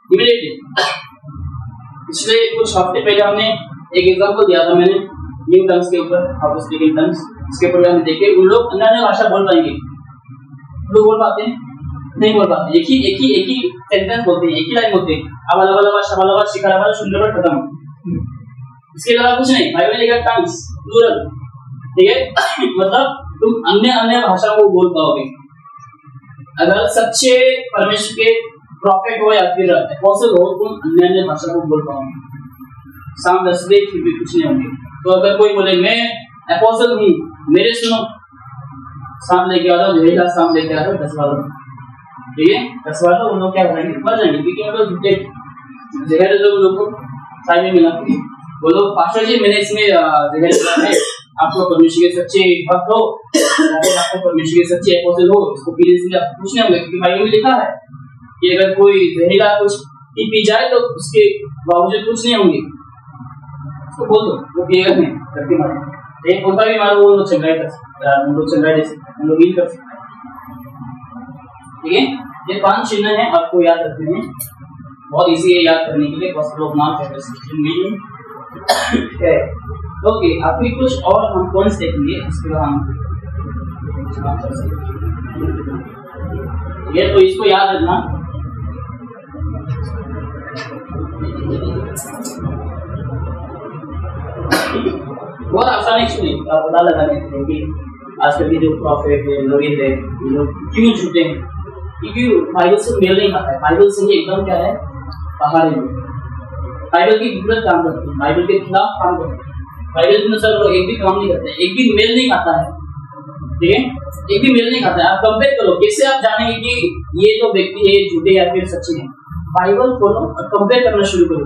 इमीडिएटली। पिछले कुछ हफ्ते पहले हमने एक एग्जांपल दिया था, मैंने न्यू टर्म्स के ऊपर, अपोस्टलिक टर्म्स, इसके ऊपर हमने देखे उन लोग अन्य भाषा बोल पाएंगे, लोग बोल पाते हैं नहीं बोल पाते, एक ही सेंटेंस बोलते हैं, एक ही लाइन बोलते हैं, अबलबलबा शबलबा शिखरबा सुंदरबा खत्म, इसके अलावा कुछ नहीं। बाइबल लिखा टंग्स प्लूरल, ठीक है, मतलब तुम अन्य भाषा को बोल पाओगे अगर सच्चे परमेश्वर के प्रॉफिट हो या फिर एपोस्टल हो, तुम अन्य भाषा को बोल पाओगे। शाम 10 बजे फिर भी कुछ नहीं होंगे। तो अगर कोई बोले मैं एपोस्टल हूँ, मेरे सुनो, शाम लेके आ जाओ, जहरीला शाम लेके आ जाओ 10 वालों, ठीक है, 10 वालों उन लोग क्या करेंगे, मर जाएंगे, क्योंकि उन लोग झूठे जहर जो लोग को साइड में मिला, वो लोग पास्टर जी मैंने इसमें जहर है, आप लोग परमेश्वर के सच्चे भक्त हो, आप परमेश्वर के सच्चे एपोस्टल हो, इसको पीने से आप कुछ नहीं होंगे, क्योंकि बाइबल में लिखा है कि अगर कोई जहरीला कुछ पी जाए तो उसके बावजूद कुछ नहीं होंगे, उसको बोल दो, वो पिएगा नहीं, करके मारे, एक होता भी मारो, वो लोग चंगाई कर सकते हैं, उन लोग चंगाई दे सकते हैं, उन लोग हील कर सकते हैं, ठीक है। ये 5 चिन्ह हैं, आपको याद रखने हैं, बहुत इजी है याद करने के लिए, बस लोग मार्क है ओके। अभी कुछ और हम पॉइंट्स देखेंगे, इसके बाद हम ये तो इसको याद रखना, बहुत आसान एक्चुअली आप पता लगाने के कि आजकल के जो प्रॉफिट है, लोग है, ये लोग क्यों झूठे हैं, क्योंकि बाइबल से मेल नहीं खाता है। बाइबल से ही एकदम क्या है, बाहर है, बाइबल के विपरीत काम करते हैं, बाइबल के खिलाफ काम करते हैं, बाइबल के अनुसार लोग एक भी काम नहीं करते, एक भी मेल नहीं खाता है, ठीक है, एक भी मेल नहीं खाता है। आप कंपेयर करो, कैसे आप जानेंगे कि ये जो व्यक्ति है झूठे या फिर सच्चे हैं? बाइबल खोलो और कंपेयर करना शुरू करो,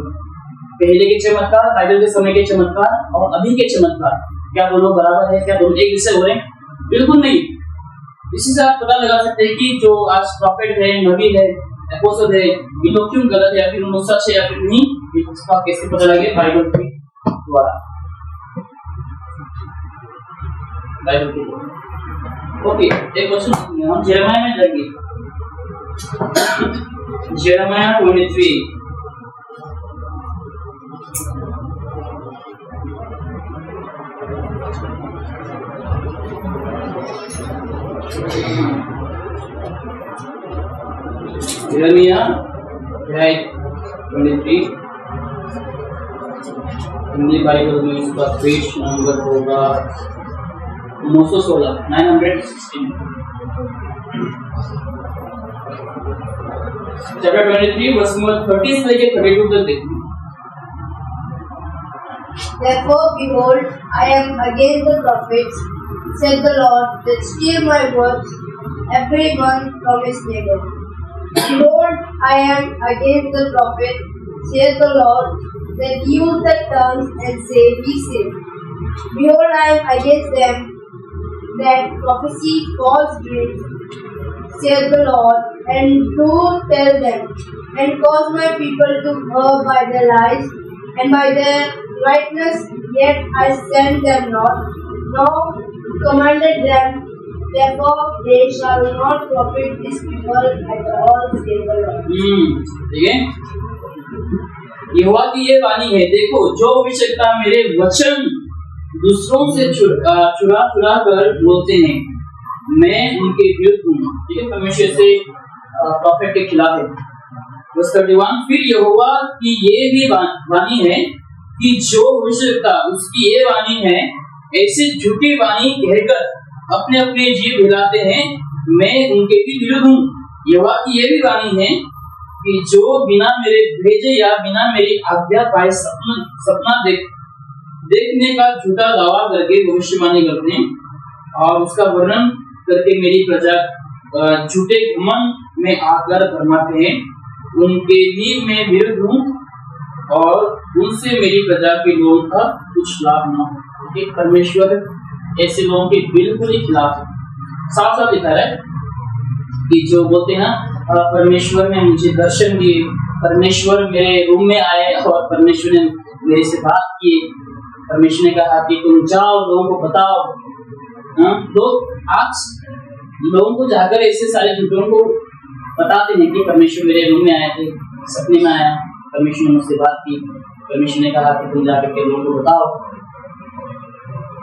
पहले के चमत्कार, बाइबल के समय के चमत्कार और अभी के चमत्कार, क्या दोनों बराबर है, क्या दोनों एक जैसे हो रहे हैं? बिल्कुल नहीं। इसी से आप पता लगा सकते हैं कि जो आज प्रॉफिट है, नबी है, एपोस्टल है, ये लोग क्यों गलत है या फिर उनको सच है या फिर नहीं, इसका कैसे पता लगे? बाइबल के द्वारा, बाइबल के द्वारा। ओके, एक क्वेश्चन हम यिर्मयाह में जाएंगे, यिर्मयाह 23 यिर्मयाह 23 हिंदी बाइबल में इसका पेज नंबर होगा 916 916 चैप्टर 23 वर्स नंबर 30 से लेकर 32 तक देखिए। Therefore, behold, I am against the prophets, said the Lord, that steal my words, every one from his neighbor. Behold, I am against the prophet, saith the Lord, that use their tongues and say, Be saved. Behold, I am against them that prophesy false dreams, saith the Lord, and do tell them, and cause my people to err by their lies, and by their rightness, yet I sent them not, nor commanded them. Therefore, they shall not profit this people at all, saith the Lord. ठीक है, यहोवा की ये वाणी है, देखो जो भविष्यवक्ता मेरे वचन दूसरों से चुरा कर बोलते हैं, मैं उनके विरुद्ध हूँ। ठीक है, परमेश्वर से प्रॉफिट के खिलाफ है। वर्स 31, फिर यहोवा की ये भी वाणी है कि जो भविष्यद्वक्ता, उसकी ये वाणी है, ऐसी झूठी वाणी कहकर अपने अपने जीव हिलाते हैं, मैं उनके भी विरुद्ध हूँ। यहोवा की ये भी वाणी है कि जो बिना मेरे भेजे या बिना मेरी आज्ञा पाए सपना देखने का झूठा दावा करके भविष्यवाणी करते हैं और उसका वर्णन करके मेरी प्रजा झूठे घमंड में आकर भरमाते हैं, उनके भी मैं विरुद्ध हूँ और उनसे मेरी प्रजा के लोगों का कुछ लाभ न हो। परमेश्वर ऐसे लोगों के बिल्कुल ही खिलाफ है। साफ साफ लिखा है कि जो बोलते हैं ना, परमेश्वर ने मुझे दर्शन दिए, परमेश्वर मेरे रूम में आए और परमेश्वर ने मेरे से बात की, परमेश्वर ने कहा कि तुम जाओ लोगों को बताओ। लोग आज लोगों को जाकर ऐसे सारे झूठों को बताते हैं कि परमेश्वर मेरे रूम में आए थे, सपने में आया, परमेश्वर ने मुझसे बात की, परमेश्वर ने कहा कि तुम जाकर के लोगों को बताओ।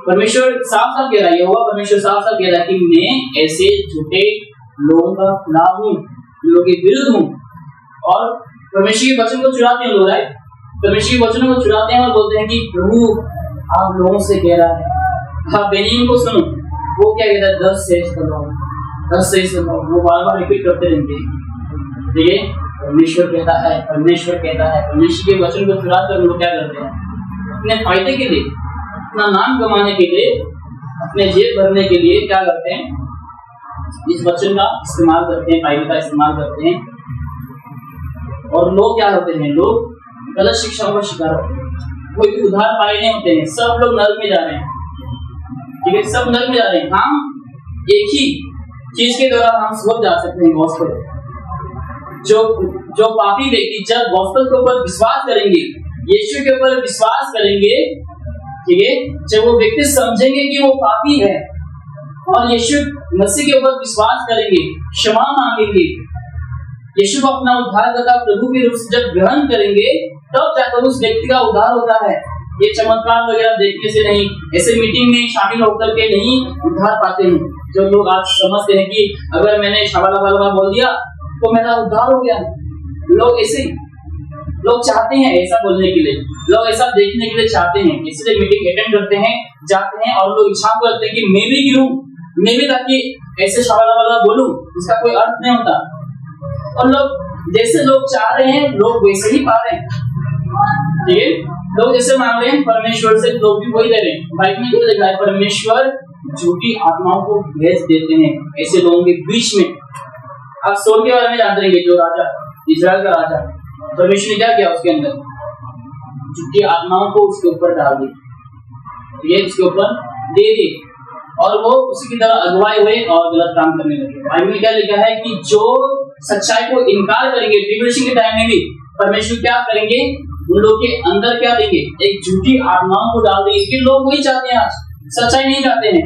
परमेश्वर साफ साफ कह रहा है, यहोवा परमेश्वर साफ साफ कह रहा है कि मैं ऐसे झूठे लोगों का खिलाफ हूँ, लोगों के विरुद्ध हूँ। और परमेश्वर के वचन को चुराते हैं लोग, परमेश्वर के वचनों को चुराते हैं और बोलते हैं कि प्रभु आप लोगों से कह रहा है। हाँ, बेनियम को सुनो, वो क्या कहता है, 10 से सुनो, 10 से सुनो, वो बार बार रिपीट करते रहते हैं। ठीक है, परमेश्वर कहता है, परमेश्वर कहता है। परमेश्वर के वचन को चुरा कर लोग क्या करते हैं, अपने फायदे के लिए, अपना नाम कमाने के लिए, अपने जेब भरने के लिए क्या करते हैं, इस वचन का इस्तेमाल करते हैं, बाइबल का इस्तेमाल करते हैं। और लोग क्या होते हैं, लोग गलत शिक्षाओं का शिकार होते हैं, कोई भी उद्धार पाए नहीं होते हैं, सब लोग नरक में जा रहे हैं। ठीक है, सब नरक में जा रहे हैं। हम एक ही चीज के द्वारा हम सब जा सकते हैं, गॉस्पेल। जो पापी व्यक्ति जब गॉस्पेल के ऊपर विश्वास करेंगे, यीशु के ऊपर विश्वास करेंगे, ठीक है, जब वो व्यक्ति समझेंगे कि वो पापी है और यीशु मसीह के ऊपर विश्वास करेंगे, क्षमा मांगेंगे, यीशु को अपना उद्धारकर्ता प्रभु के रूप से जब ग्रहण करेंगे, तब जाकर उस व्यक्ति का उद्धार होता है। ये चमत्कार वगैरह देखने से नहीं, ऐसे मीटिंग में शामिल होकर के नहीं उद्धार पाते हैं। जो लोग आज समझते हैं कि अगर मैंने शाबाला बोल दिया तो मेरा उद्धार हो गया, लोग ऐसे लोग चाहते हैं ऐसा बोलने के लिए, लोग ऐसा देखने के लिए चाहते हैं, इसलिए मीटिंग अटेंड करते हैं, जाते हैं और लोग इच्छा करते हैं कि मैं भी गिरूं, मैं भी ताकि ऐसे शाबाला बोलूं। इसका कोई अर्थ नहीं होता। और लोग जैसे लोग चाह रहे हैं, लोग वैसे ही पा रहे हैं। ठीक है, लोग जैसे मांग रहे हैं परमेश्वर से, लोग भी वही दे रहे हैं। बाइबल में क्या लिखा है, परमेश्वर झूठी आत्माओं को भेज देते हैं ऐसे लोगों के बीच में। आप सोल के बारे में जानते रहेंगे, जो राजा, इजराइल का राजा, परमेश्वर ने क्या किया, उसके अंदर झूठी आत्माओं को उसके ऊपर डाल दी, ये उसके ऊपर दे दी और वो उसी की तरह अगुवाई हुए और गलत काम करने लगे। बाइबल में क्या लिखा है कि जो सच्चाई को इनकार करेंगे, ट्रिब्यूलेशन के टाइम में भी परमेश्वर क्या करेंगे, उन लोग के अंदर क्या देंगे, एक झूठी आत्माओं को डाल देंगे। कि लोग वही चाहते हैं, आज सच्चाई नहीं चाहते हैं।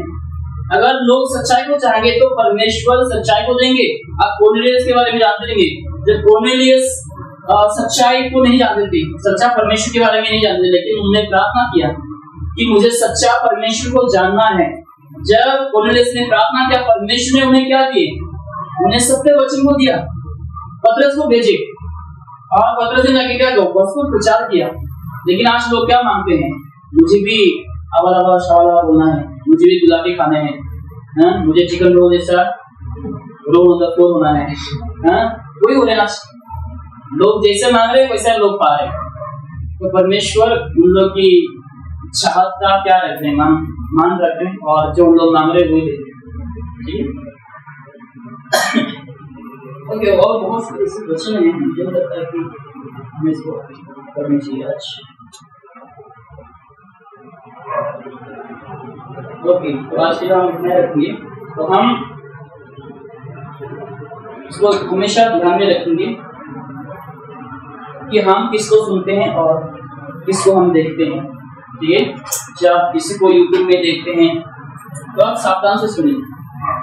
अगर लोग सच्चाई को चाहेंगे तो परमेश्वर सच्चाई को देंगे। आप कॉर्नेलियस के बारे में जानते रहेंगे, जब कॉर्नेलियस सच्चाई को नहीं जानते थे, सच्चा परमेश्वर के बारे में नहीं जानते, लेकिन उन्होंने प्रार्थना किया कि मुझे सच्चा परमेश्वर को जानना है। जब कॉर्नेलियस ने प्रार्थना किया, परमेश्वर ने उन्हें क्या दिए, उन्हें सत्य वचन को दिया, पतरस को भेजे और पतरस ने जाके क्या गॉस्पेल प्रचार किया। लेकिन आज लोग क्या मांगते हैं, मुझे भी अवाला शवाला बोलना है, मुझे भी गुलाबी खाने हैं, मुझे चिकन रोल जैसा रोल मतलब होना है, वही हो रहा है। लोग जैसे मांग रहे वैसे लोग पा रहे। तो परमेश्वर उन लोग की चाहत का क्या रख रहे, मान रख रहे, और जो उन लोग मांग रहे वही देते। ठीक है, ओके। और बहुत सारे ऐसे वचन हैं, मुझे लगता है कि हमें इसको करनी चाहिए आज। ओके, तो आज के लिए हम इतना रखेंगे। तो हम इसको हमेशा ध्यान में रखेंगे कि हम किसको सुनते हैं और किसको हम देखते हैं। ठीक है, जब आप किसी को यूट्यूब में देखते हैं तो आप सावधान से सुनिए।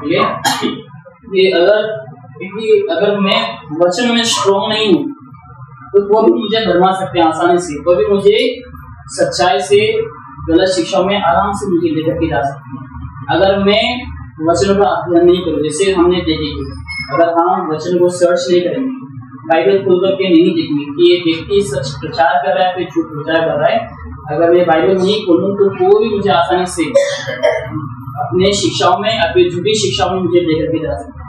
ठीक है, ये अगर मैं वचन में स्ट्रॉन्ग नहीं हूँ तो कोई भी मुझे भरमा सकते हैं आसानी से, कोई भी मुझे सच्चाई से गलत शिक्षा में आराम से मुझे लेकर के जा सकते हैं। अगर मैं वचनों का अध्ययन नहीं करोगे, जैसे हमने देखे कि अगर हम वचन को सर्च नहीं करेंगे, बाइबल खोल करके नहीं देखेंगे कि ये व्यक्ति सच प्रचार कर रहा है फिर झूठ प्रचार कर रहा है, अगर मैं बाइबल नहीं खोलूँ तो कोई भी मुझे आसानी से अपने शिक्षाओं में, अपनी झूठी शिक्षाओं में मुझे लेकर के जा सकता है।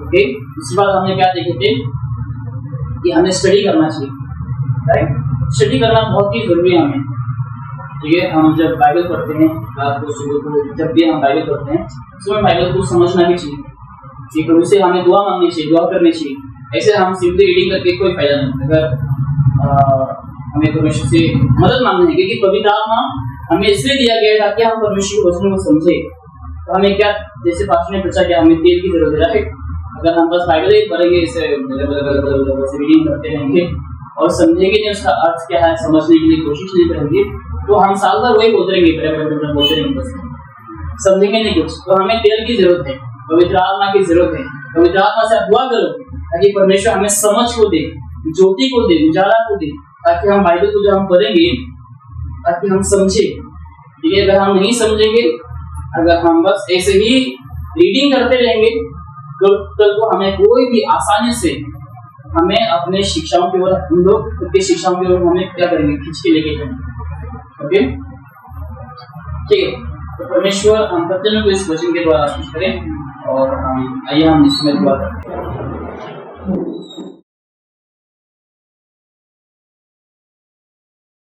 ओके, उसके बाद हमने क्या देखे थे कि हमें स्टडी करना चाहिए, राइट। स्टडी करना बहुत ही जरूरी है हमें, ठीक है। हम जब बाइबल पढ़ते हैं रात को, सुबह को, जब भी हम बाइबल पढ़ते हैं तो हमें बाइबल को समझना भी चाहिए, ठीक है। उससे हमें दुआ मांगनी चाहिए, दुआ करनी चाहिए। ऐसे हम सिंपली रीडिंग करके कोई फायदा नहीं। अगर हमें परमेश्वर से मदद मांगनी है, क्योंकि पवित्र आत्मा हमें इसलिए दिया गया है ताकि हम परमेश्वर के वचनों को समझे। तो हमें क्या, जैसे पास्टर ने पूछा कि हमें तेल की जरूरत है, राइट। अगर हम बस बाइबल ही पढ़ेंगे, इसे रीडिंग करते रहेंगे और समझेंगे नहीं उसका अर्थ क्या है, समझने के लिए कोशिश नहीं करेंगे, तो हम साल भर वही बोलते रहेंगे, बोलते रहेंगे, बस समझेंगे नहीं कुछ। तो हमें तेल की जरूरत है, पवित्र आत्मा की जरूरत है। पवित्र आत्मा से दुआ करो ताकि परमेश्वर हमें समझ को दे, ज्योति को दे, उजाला को दे, ताकि हम बाइबल को जब हम पढ़ेंगे ताकि हम समझे, ठीक है। अगर हम नहीं समझेंगे, अगर हम बस ऐसे ही रीडिंग करते रहेंगे तो कल को हमें कोई भी आसानी से हमें अपने शिक्षाओं की ओर, हम लोग उनके शिक्षाओं की ओर हमें क्या करेंगे, खींच के लेके जाएंगे। ओके, ठीक है। तो परमेश्वर हम प्रत्येक को इस वचन के द्वारा आशीष करें और आइए हम इसमें दुआ करें।